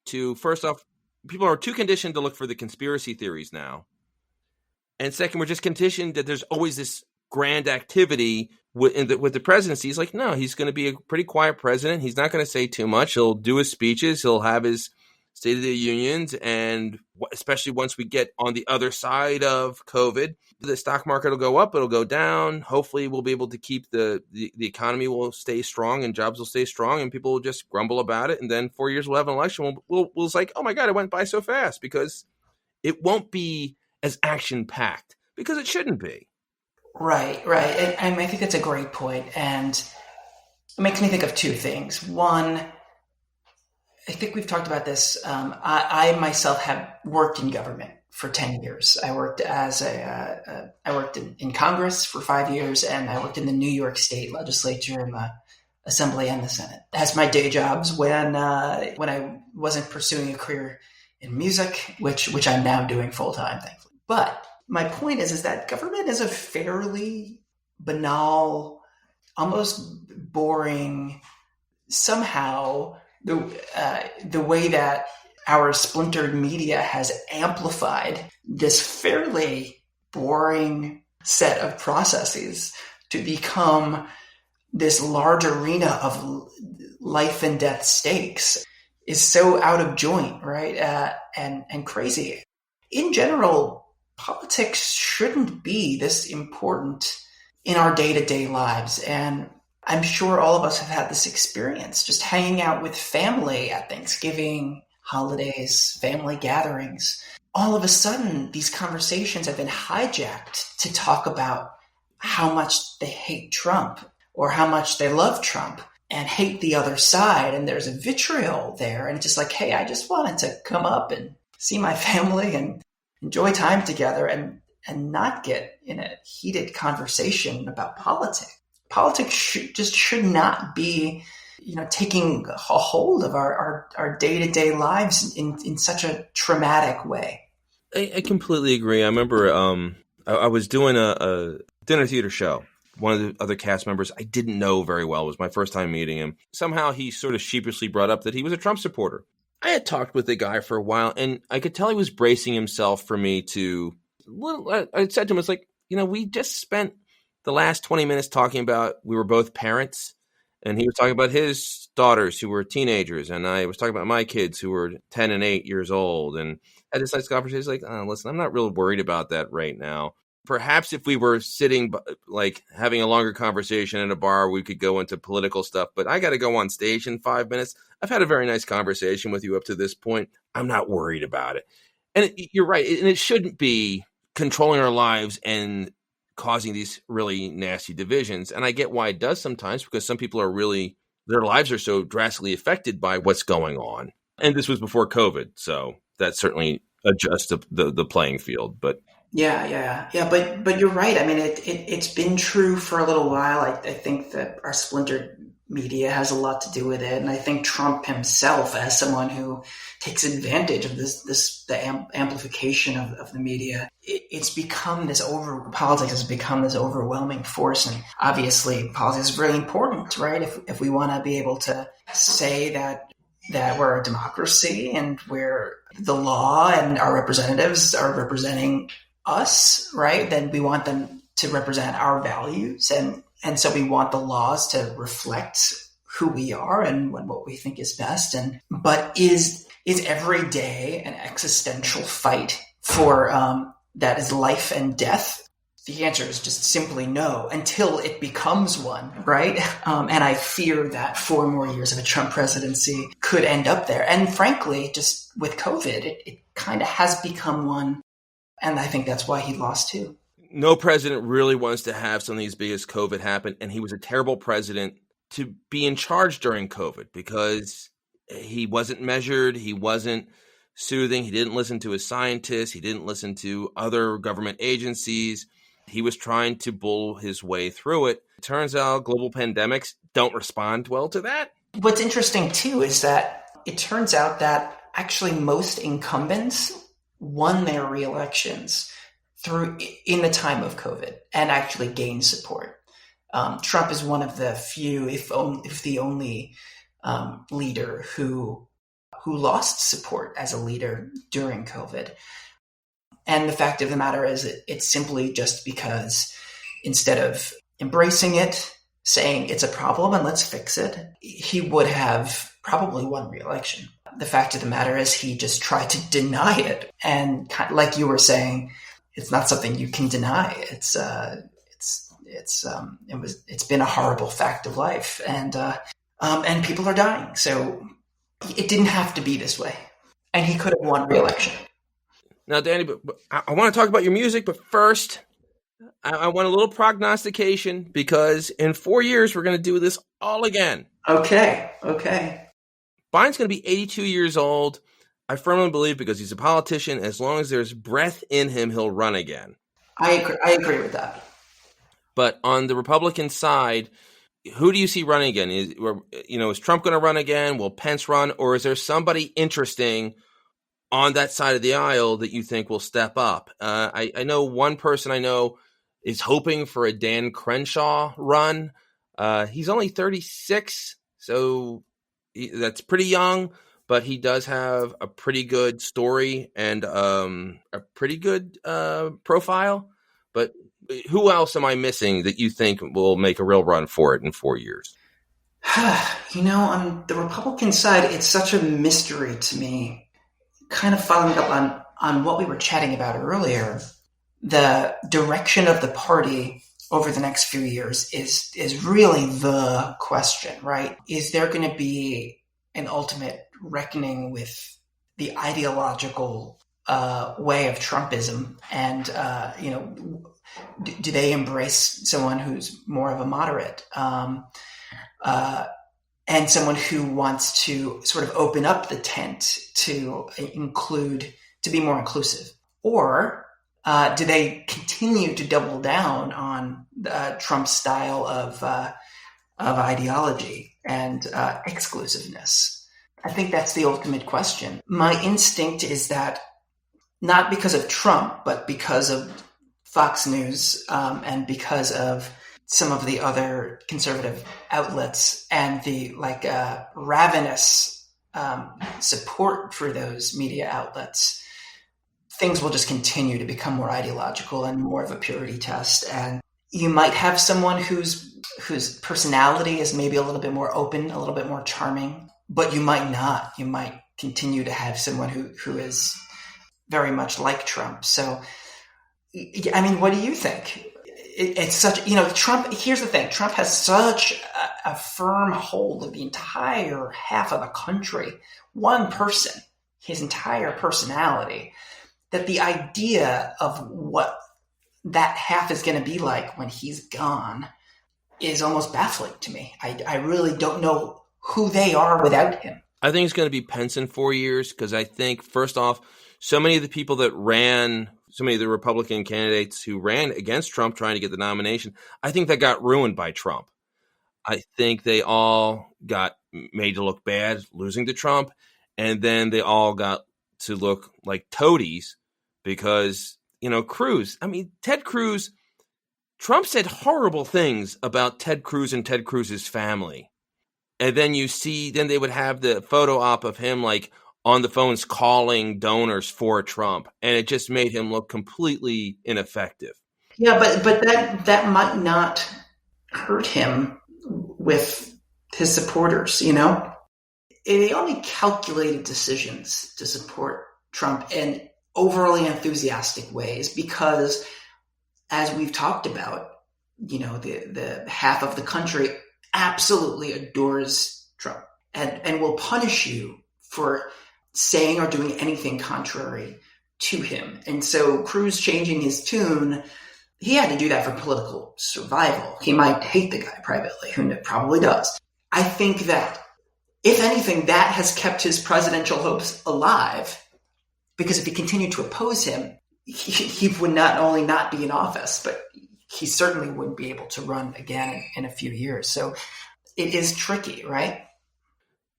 to, first off, people are too conditioned to look for the conspiracy theories now. And second, we're just conditioned that there's always this grand activity with the presidency. He's like, no, he's going to be a pretty quiet president. He's not going to say too much. He'll do his speeches. He'll have his State of the Unions. And especially once we get on the other side of COVID, the stock market will go up. It'll go down. Hopefully we'll be able to keep the economy will stay strong and jobs will stay strong and people will just grumble about it. And then 4 years we'll have an election. We'll it's like, oh my God, it went by so fast, because it won't be as action packed, because it shouldn't be. Right. And I think that's a great point. And it makes me think of two things. One, I think we've talked about this. I myself have worked in government for 10 years. I worked I worked in Congress for 5 years, and I worked in the New York State legislature in the Assembly and the Senate as my day jobs when I wasn't pursuing a career in music, which I'm now doing full time, thankfully. But my point is that government is a fairly banal, almost boring, somehow the way that our splintered media has amplified this fairly boring set of processes to become this large arena of life and death stakes is so out of joint, right? And crazy. In general, politics shouldn't be this important in our day-to-day lives. And I'm sure all of us have had this experience, just hanging out with family at Thanksgiving, holidays, family gatherings. All of a sudden, these conversations have been hijacked to talk about how much they hate Trump or how much they love Trump and hate the other side. And there's a vitriol there. And it's just like, hey, I just wanted to come up and see my family and enjoy time together and not get in a heated conversation about politics. Politics should not be, taking a hold of our day-to-day lives in such a traumatic way. I completely agree. I remember I was doing a dinner theater show. One of the other cast members I didn't know very well. It was my first time meeting him. Somehow he sort of sheepishly brought up that he was a Trump supporter. I had talked with the guy for a while, and I could tell he was bracing himself for me to. Well, I said to him, "It's like, we just spent the last 20 minutes talking about we were both parents, and he was talking about his daughters who were teenagers, and I was talking about my kids who were 10 and 8 years old, and had this nice conversation. Like, listen, I'm not really worried about that right now. Perhaps if we were sitting, like having a longer conversation at a bar, we could go into political stuff. But I got to go on stage in 5 minutes. I've had a very nice conversation with you up to this point. I'm not worried about it." And you're right. And it shouldn't be controlling our lives and causing these really nasty divisions. And I get why it does sometimes, because some people are really, their lives are so drastically affected by what's going on. And this was before COVID. So that certainly adjusts the playing field. But Yeah. But you're right. I mean, it's been true for a little while. I think that our splintered media has a lot to do with it. And I think Trump himself, as someone who takes advantage of the amplification of the media, it's become politics has become this overwhelming force. And obviously politics is really important, right? If we want to be able to say that we're a democracy and where the law and our representatives are representing us, right? Then we want them to represent our values. And so we want the laws to reflect who we are and what we think is best. But is every day an existential fight for that is life and death? The answer is just simply no, until it becomes one, right? And I fear that 4 more years of a Trump presidency could end up there. And frankly, just with COVID, it kind of has become one. And I think that's why he lost too. No president really wants to have something as big as COVID happen. And he was a terrible president to be in charge during COVID because he wasn't measured. He wasn't soothing. He didn't listen to his scientists. He didn't listen to other government agencies. He was trying to bull his way through it. It turns out global pandemics don't respond well to that. What's interesting, too, is that it turns out that actually most incumbents won their reelections in the time of COVID and actually gained support. Trump is one of the few, if the only leader who lost support as a leader during COVID. And the fact of the matter is it's simply just because instead of embracing it, saying it's a problem and let's fix it, he would have probably won re-election. The fact of the matter is he just tried to deny it. And like you were saying, it's not something you can deny. It's been a horrible fact of life, and people are dying. So it didn't have to be this way, and he could have won re-election. Now, Danny, but I want to talk about your music, but first, I want a little prognostication because in 4 years we're going to do this all again. Okay. Biden's going to be 82 years old. I firmly believe because he's a politician, as long as there's breath in him, he'll run again. I agree with that. But on the Republican side, who do you see running again? Is Trump going to run again? Will Pence run? Or is there somebody interesting on that side of the aisle that you think will step up? I know one person I know is hoping for a Dan Crenshaw run. He's only 36, so that's pretty young, but he does have a pretty good story and a pretty good profile. But who else am I missing that you think will make a real run for it in 4 years? On the Republican side, it's such a mystery to me. Kind of following up on what we were chatting about earlier, the direction of the party over the next few years is really the question, right? Is there going to be an ultimate reckoning with the ideological way of Trumpism? And, do they embrace someone who's more of a moderate and someone who wants to sort of open up the tent to be more inclusive? Or do they continue to double down on Trump's style of ideology and exclusiveness? I think that's the ultimate question. My instinct is that not because of Trump, but because of Fox News and because of some of the other conservative outlets and the ravenous support for those media outlets, things will just continue to become more ideological and more of a purity test. And you might have someone whose personality is maybe a little bit more open, a little bit more charming, but you might not. You might continue to have someone who is very much like Trump. So, I mean, what do you think? It's such, Trump, here's the thing. Trump has such a firm hold of the entire half of the country, one person, his entire personality, that the idea of what that half is going to be like when he's gone is almost baffling to me. I really don't know who they are without him. I think it's going to be Pence in 4 years because I think, first off, so many of the people that ran, so many of the Republican candidates who ran against Trump trying to get the nomination, I think that got ruined by Trump. I think they all got made to look bad losing to Trump, and then they all got to look like toadies because, Cruz, Ted Cruz, Trump said horrible things about Ted Cruz and Ted Cruz's family. And then then they would have the photo op of him on the phones calling donors for Trump. And it just made him look completely ineffective. Yeah, but that might not hurt him with his supporters, They only calculated decisions to support Trump in overly enthusiastic ways because, as we've talked about, the half of the country absolutely adores Trump and will punish you for saying or doing anything contrary to him. And so Cruz changing his tune, he had to do that for political survival. He might hate the guy privately, who probably does. I think that, if anything, that has kept his presidential hopes alive, because if he continued to oppose him, he would not only not be in office, but he certainly wouldn't be able to run again in a few years. So it is tricky, right?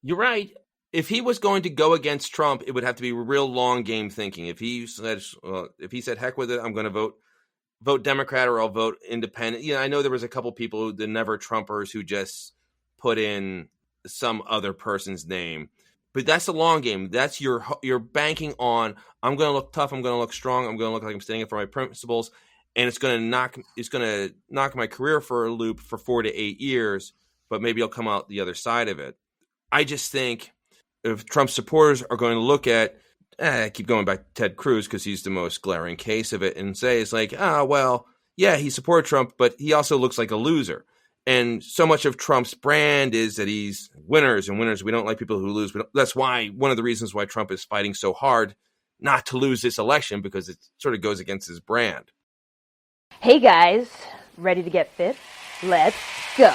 You're right. If he was going to go against Trump, it would have to be real long game thinking. If he said, heck with it, I'm going to vote Democrat or I'll vote independent. Yeah, I know there was a couple people, the never Trumpers, who just put in some other person's name. But that's the long game. That's you're banking on, I'm going to look tough, I'm going to look strong, I'm going to look like I'm standing up for my principles, and it's going to knock my career for a loop for 4 to 8 years, but maybe I'll come out the other side of it. I just think if Trump supporters are going to look at, I keep going back to Ted Cruz because he's the most glaring case of it, and say it's like, well, yeah, he supported Trump, but he also looks like a loser. And so much of Trump's brand is that he's winners and winners. We don't like people who lose. That's why one of the reasons why Trump is fighting so hard not to lose this election, because it sort of goes against his brand. Hey guys, ready to get fit? Let's go.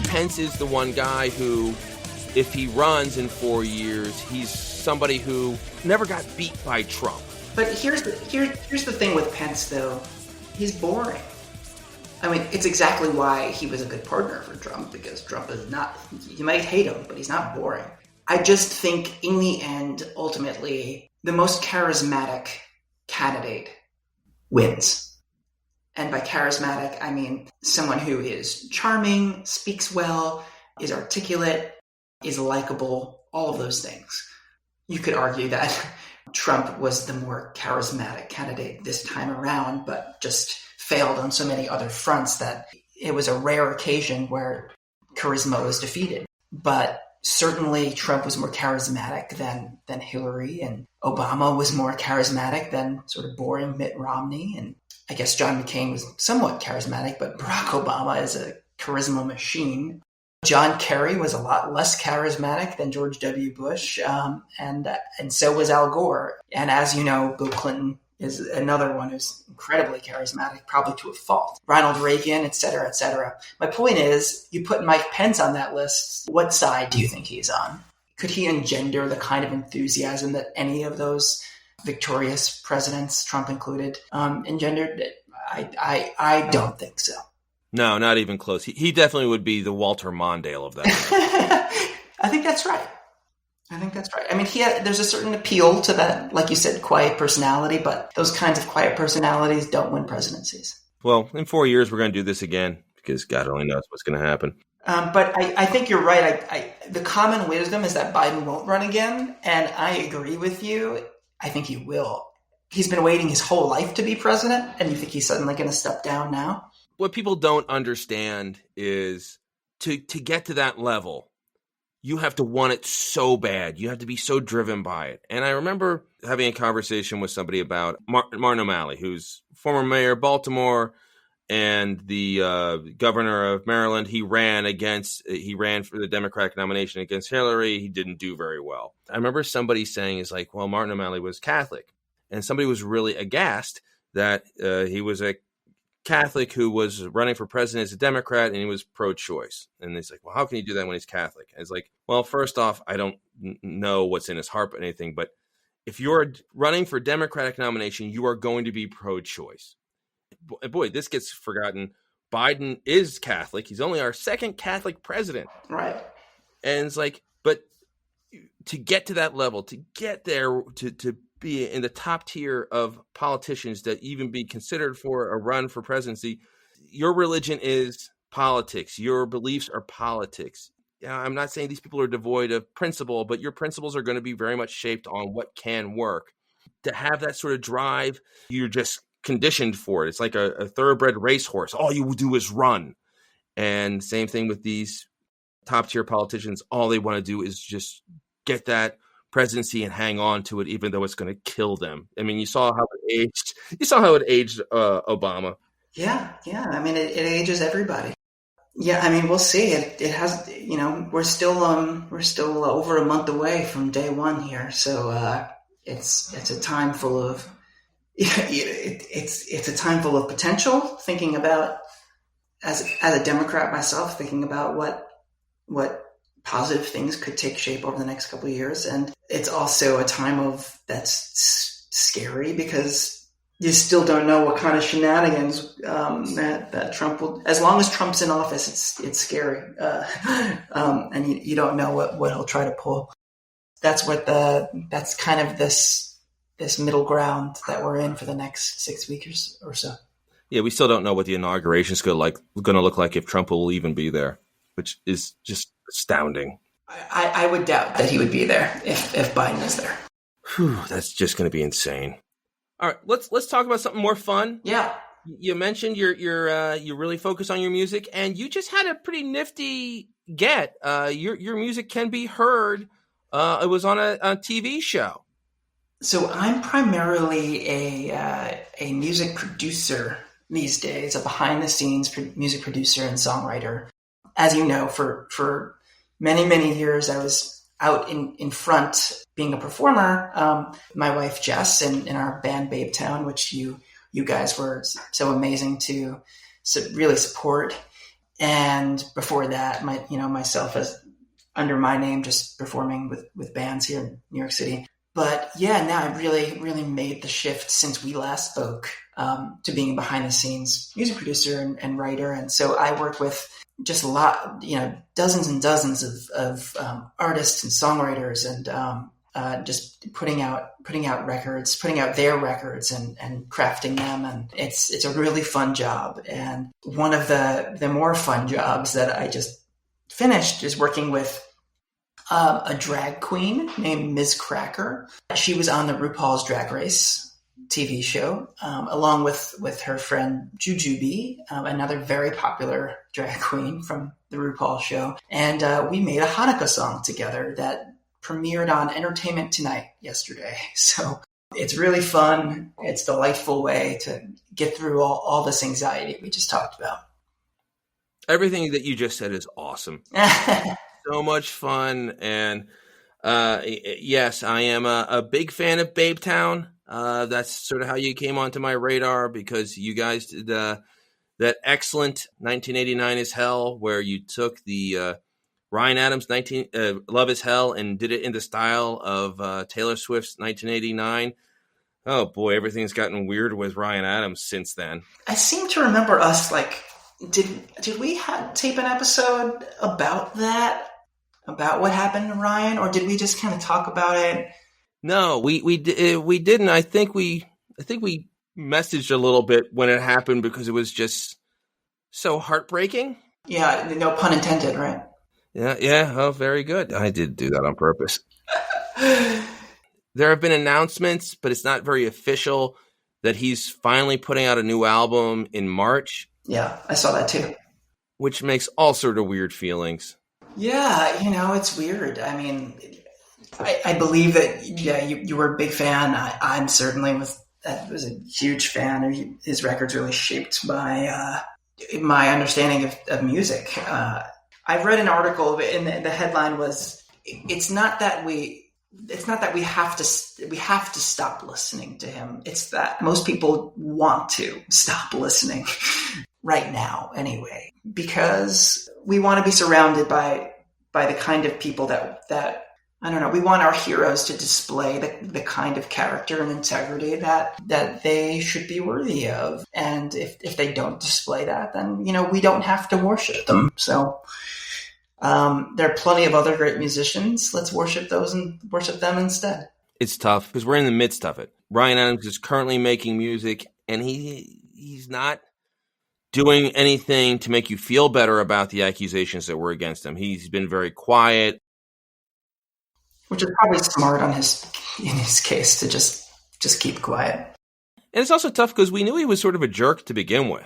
Pence is the one guy who, if he runs in 4 years, he's somebody who never got beat by Trump. But here's the thing with Pence, though. He's boring. I mean, it's exactly why he was a good partner for Trump, because Trump is not, you might hate him, but he's not boring. I just think in the end, ultimately, the most charismatic candidate wins. And by charismatic, I mean someone who is charming, speaks well, is articulate, is likable, all of those things. You could argue that Trump was the more charismatic candidate this time around, but just failed on so many other fronts that it was a rare occasion where charisma was defeated. But certainly Trump was more charismatic than Hillary, and Obama was more charismatic than sort of boring Mitt Romney, and I guess John McCain was somewhat charismatic, but Barack Obama is a charisma machine. John Kerry was a lot less charismatic than George W. Bush, and so was Al Gore. And as you know, Bill Clinton is another one who's incredibly charismatic, probably to a fault. Ronald Reagan, et cetera, et cetera. My point is, you put Mike Pence on that list, what side do you think he's on? Could he engender the kind of enthusiasm that any of those victorious presidents, Trump included, engendered? I don't think so. No, not even close. He definitely would be the Walter Mondale of that. I think that's right. I mean, there's a certain appeal to that, like you said, quiet personality, but those kinds of quiet personalities don't win presidencies. Well, in 4 years, we're going to do this again, because God only knows what's going to happen. But I think you're right. The common wisdom is that Biden won't run again, and I agree with you. I think he will. He's been waiting his whole life to be president, and you think he's suddenly going to step down now? What people don't understand is to get to that level, you have to want it so bad. You have to be so driven by it. And I remember having a conversation with somebody about Martin O'Malley, who's former mayor of Baltimore and the governor of Maryland. He ran for the Democratic nomination against Hillary. He didn't do very well. I remember somebody saying, is like, well, Martin O'Malley was Catholic. And somebody was really aghast that he was a Catholic who was running for president as a Democrat, and he was pro-choice. And it's like, well, how can you do that when he's Catholic? And it's like, well, first off, I don't know what's in his heart or anything, but if you're running for Democratic nomination, you are going to be pro-choice. Boy, this gets forgotten. Biden is Catholic. He's only our second Catholic president. Right. And it's like, but to get to that level, to get there, to be in the top tier of politicians that even be considered for a run for presidency, your religion is politics. Your beliefs are politics. Yeah, I'm not saying these people are devoid of principle, but your principles are going to be very much shaped on what can work. To have that sort of drive, you're just conditioned for it. It's like a thoroughbred racehorse. All you do is run. And same thing with these top tier politicians. All they want to do is just get that presidency and hang on to it, even though it's going to kill them. I mean, you saw how it aged. You saw how it aged Obama. Yeah. I mean, it ages everybody. Yeah, I mean, we'll see. It has, we're still over a month away from day one here, so it's a time full of it's a time full of potential. Thinking about as a Democrat myself, thinking about what positive things could take shape over the next couple of years, and it's also a time that's scary because you still don't know what kind of shenanigans that Trump will. As long as Trump's in office, it's scary, and you don't know what he'll try to pull. That's kind of this middle ground that we're in for the next 6 weeks or so. Yeah, we still don't know what the inauguration is going to look like if Trump will even be there, which is just astounding. I would doubt that he would be there if Biden is there. Whew, that's just going to be insane. All right, let's talk about something more fun. Yeah, you mentioned you really focus on your music, and you just had a pretty nifty get. Your music can be heard. It was on a TV show. So I'm primarily a music producer these days, a behind the scenes music producer and songwriter. As you know, for many, many years, I was out in front being a performer. My wife Jess in our band Babe Town, which you guys were so amazing to really support. And before that, myself as under my name, just performing with bands here in New York City. But yeah, now I've really, really made the shift since we last spoke to being a behind the scenes music producer and writer. And so I work with just dozens and dozens of artists and songwriters, and just putting out records, putting out their records and crafting them. And it's a really fun job. And one of the more fun jobs that I just finished is working with a drag queen named Ms. Cracker. She was on the RuPaul's Drag Race TV show, along with her friend Jujubee, another very popular drag queen from the RuPaul show. And we made a Hanukkah song together that premiered on Entertainment Tonight yesterday. So it's really fun. It's a delightful way to get through all this anxiety we just talked about. Everything that you just said is awesome. So much fun. And yes, I am a big fan of Babe Town. That's sort of how you came onto my radar, because you guys did that excellent 1989 is Hell, where you took the Ryan Adams' Love is Hell and did it in the style of Taylor Swift's 1989. Oh boy, everything's gotten weird with Ryan Adams since then. I seem to remember us did we tape an episode about that? About what happened to Ryan, or did we just kind of talk about it? No, we didn't. I think we messaged a little bit when it happened because it was just so heartbreaking. Yeah, no pun intended, right? Yeah. Oh, very good. I did do that on purpose. There have been announcements, but it's not very official, that he's finally putting out a new album in March. Yeah, I saw that too. Which makes all sort of weird feelings. Yeah, it's weird. I mean, I believe that, you were a big fan. I'm certainly was a huge fan. His records really shaped my understanding of music. I read an article, and the headline was, it's not that we have to stop listening to him. It's that most people want to stop listening right now anyway, because we want to be surrounded by the kind of people that I don't know, we want our heroes to display the kind of character and integrity that they should be worthy of. And if they don't display that, then, we don't have to worship them. So there are plenty of other great musicians. Let's worship those and worship them instead. It's tough because we're in the midst of it. Ryan Adams is currently making music, and he's not doing anything to make you feel better about the accusations that were against him. He's been very quiet. Which is probably smart in his case to just keep quiet. And it's also tough because we knew he was sort of a jerk to begin with.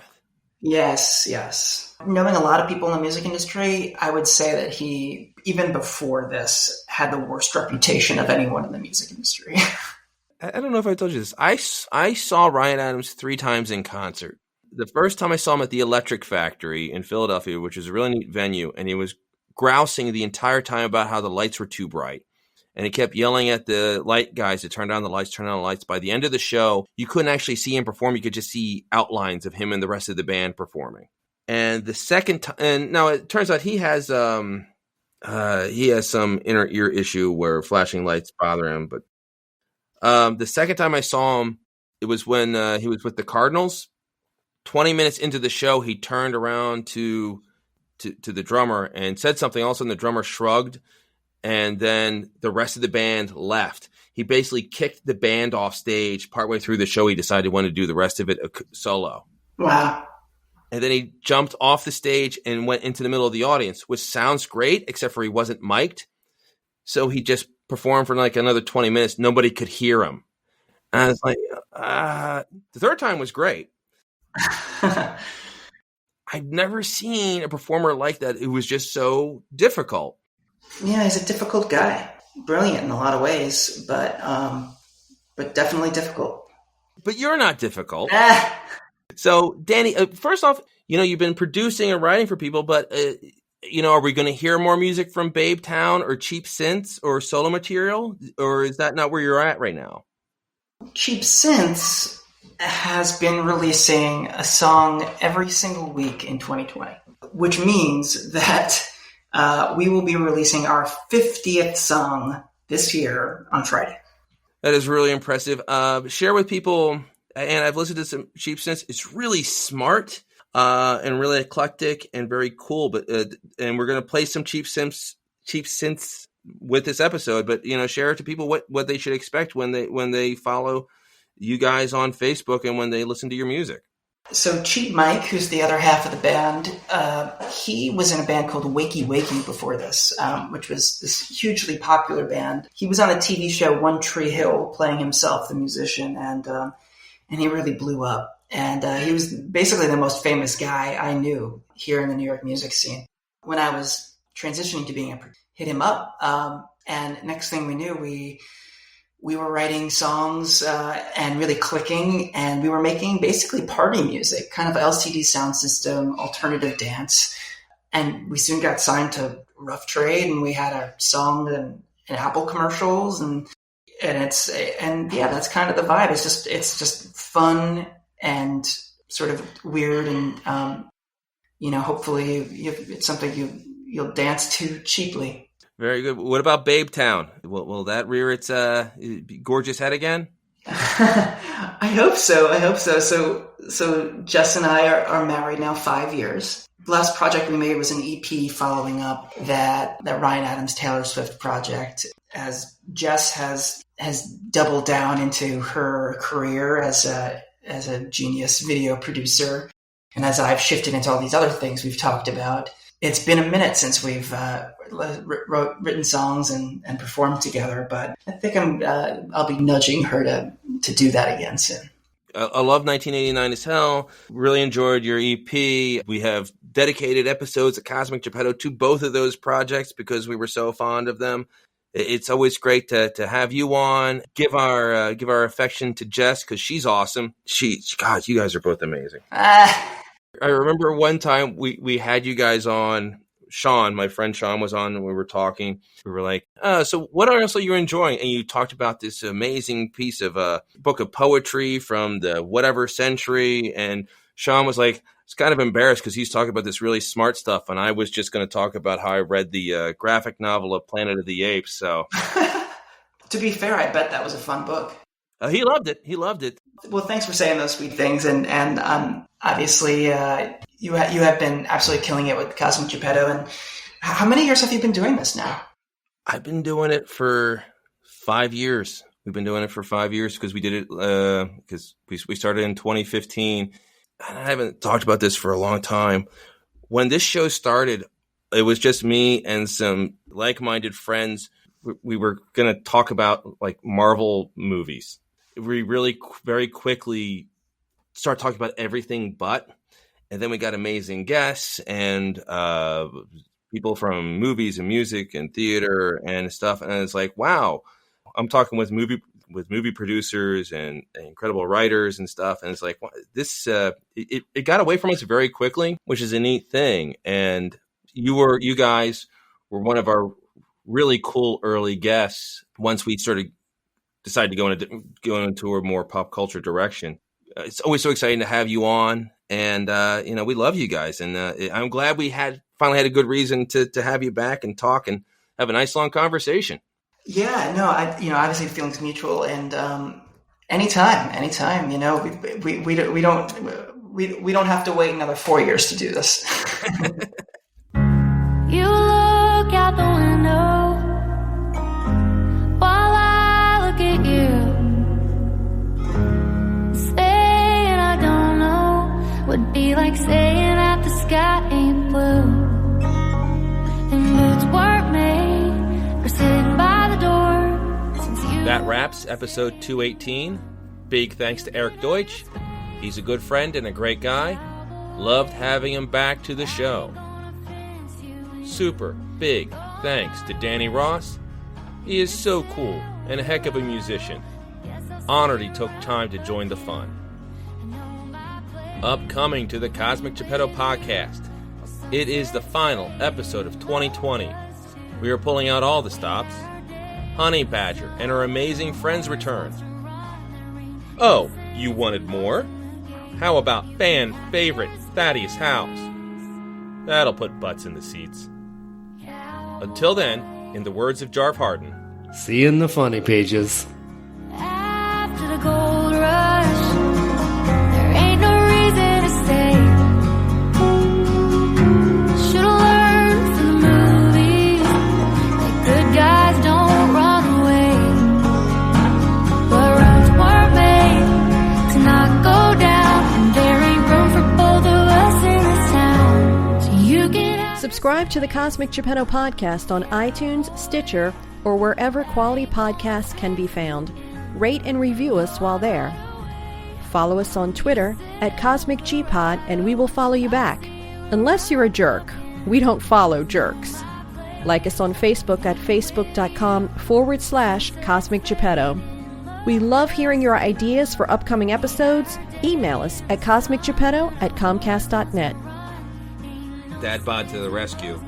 Yes. Knowing a lot of people in the music industry, I would say that he, even before this, had the worst reputation of anyone in the music industry. I don't know if I told you this. I saw Ryan Adams 3 times in concert. The first time I saw him at the Electric Factory in Philadelphia, which is a really neat venue, and he was grousing the entire time about how the lights were too bright. And he kept yelling at the light guys to turn down the lights, turn down the lights. By the end of the show, you couldn't actually see him perform. You could just see outlines of him and the rest of the band performing. And the second time, and now it turns out he has some inner ear issue where flashing lights bother him. But the second time I saw him, it was when he was with the Cardinals. 20 minutes into the show, he turned around to the drummer and said something. All of a sudden, the drummer shrugged, and then the rest of the band left. He basically kicked the band off stage. Partway through the show, he decided he wanted to do the rest of it solo. Wow. And then he jumped off the stage and went into the middle of the audience, which sounds great, except for he wasn't mic'd. So he just performed for like another 20 minutes. Nobody could hear him. And I was like, the third time was great. I've never seen a performer like that. It was just so difficult. Yeah, he's a difficult guy. Brilliant in a lot of ways, but definitely difficult. But you're not difficult. So, Danny, first off, you've been producing and writing for people, but, are we going to hear more music from Babe Town or Cheap Synths or solo material? Or is that not where you're at right now? Cheap Synths has been releasing a song every single week in 2020, which means that we will be releasing our 50th song this year on Friday. That is really impressive. Share with people, and I've listened to some Cheap Synths. It's really smart and really eclectic and very cool. But and we're going to play some Cheap Synths with this episode. But share it to people what they should expect when they follow you guys on Facebook and when they listen to your music. So Cheap Mike, who's the other half of the band, he was in a band called Wakey Wakey before this, which was this hugely popular band. He was on the TV show One Tree Hill playing himself, the musician, and he really blew up. And he was basically the most famous guy I knew here in the New York music scene. When I was transitioning to being a producer, hit him up, and next thing we knew, we were writing songs and really clicking, and we were making basically party music, kind of LCD sound system, alternative dance. And we soon got signed to Rough Trade, and we had a song in Apple commercials, and that's kind of the vibe. It's just fun and sort of weird, and hopefully it's something you'll dance to cheaply. Very good. What about Babe Town? Will that rear its gorgeous head again? I hope so. So Jess and I are married now 5 years. The last project we made was an EP following up that Ryan Adams Taylor Swift project. As Jess has doubled down into her career as a genius video producer, and as I've shifted into all these other things we've talked about, it's been a minute since we've written songs and performed together, but I think I'll be nudging her to do that again soon. I love 1989 as hell. Really enjoyed your EP. We have dedicated episodes of Cosmic Geppetto to both of those projects because we were so fond of them. It's always great to have you on. Give our affection to Jess because she's awesome. God, you guys are both amazing. I remember one time we had you guys on. Sean, my friend Sean, was on and we were talking. We were like, so what else are you enjoying? And you talked about this amazing piece of a book of poetry from the whatever century. And Sean was like, it's kind of embarrassed because he's talking about this really smart stuff. And I was just going to talk about how I read the graphic novel of Planet of the Apes. So to be fair, I bet that was a fun book. He loved it. Well, thanks for saying those sweet things. And obviously, you have been absolutely killing it with Cosmic Geppetto. And how many years have you been doing this now? I've been doing it for 5 years. We've been doing it for 5 years because we did it because we started in 2015. And I haven't talked about this for a long time. When this show started, it was just me and some like-minded friends. We were going to talk about like Marvel movies. We really very quickly start talking about everything but, and then we got amazing guests and people from movies and music and theater and stuff. And it's like, wow, I'm talking with movie with movie producers and incredible writers and stuff. And it's like, this, it got away from us very quickly, which is a neat thing. And you guys were one of our really cool early guests once we sort of decided to go into a more pop culture direction. It's always so exciting to have you on. And, we love you guys. And I'm glad we finally had a good reason to have you back and talk and have a nice long conversation. Yeah, no, obviously feelings mutual, and anytime, we don't have to wait another 4 years to do this. You look out the window while I look at you, saying I don't know would be like saying that the sky ain't blue. And boots weren't made for sitting by the door. Since you That wraps episode 218. Big thanks to Eric Deutsch. He's a good friend and a great guy. Loved having him back to the show. Super big thanks to Danny Ross. He is so cool and a heck of a musician. Honored he took time to join the fun. Upcoming to the Cosmic Geppetto podcast. It is the final episode of 2020. We are pulling out all the stops. Honey Badger and her amazing friends return. Oh, you wanted more? How about fan favorite Thaddeus House? That'll put butts in the seats. Until then, in the words of Jarve Hardin, see you in the funny pages. after the gold rush, there ain't no reason to stay. Should've learned from the movies that good guys don't run away. But roads were made to not go down, and there ain't room for both of us in this town. So you can Subscribe to the Cosmic Geppetto podcast on iTunes, Stitcher, or wherever quality podcasts can be found. Rate and review us while there. Follow us on Twitter at CosmicGPod, and we will follow you back. Unless you're a jerk. We don't follow jerks. Like us on Facebook at facebook.com/Cosmic Geppetto. We love hearing your ideas for upcoming episodes. Email us at cosmicgeppetto@comcast.net. Dad bod to the rescue.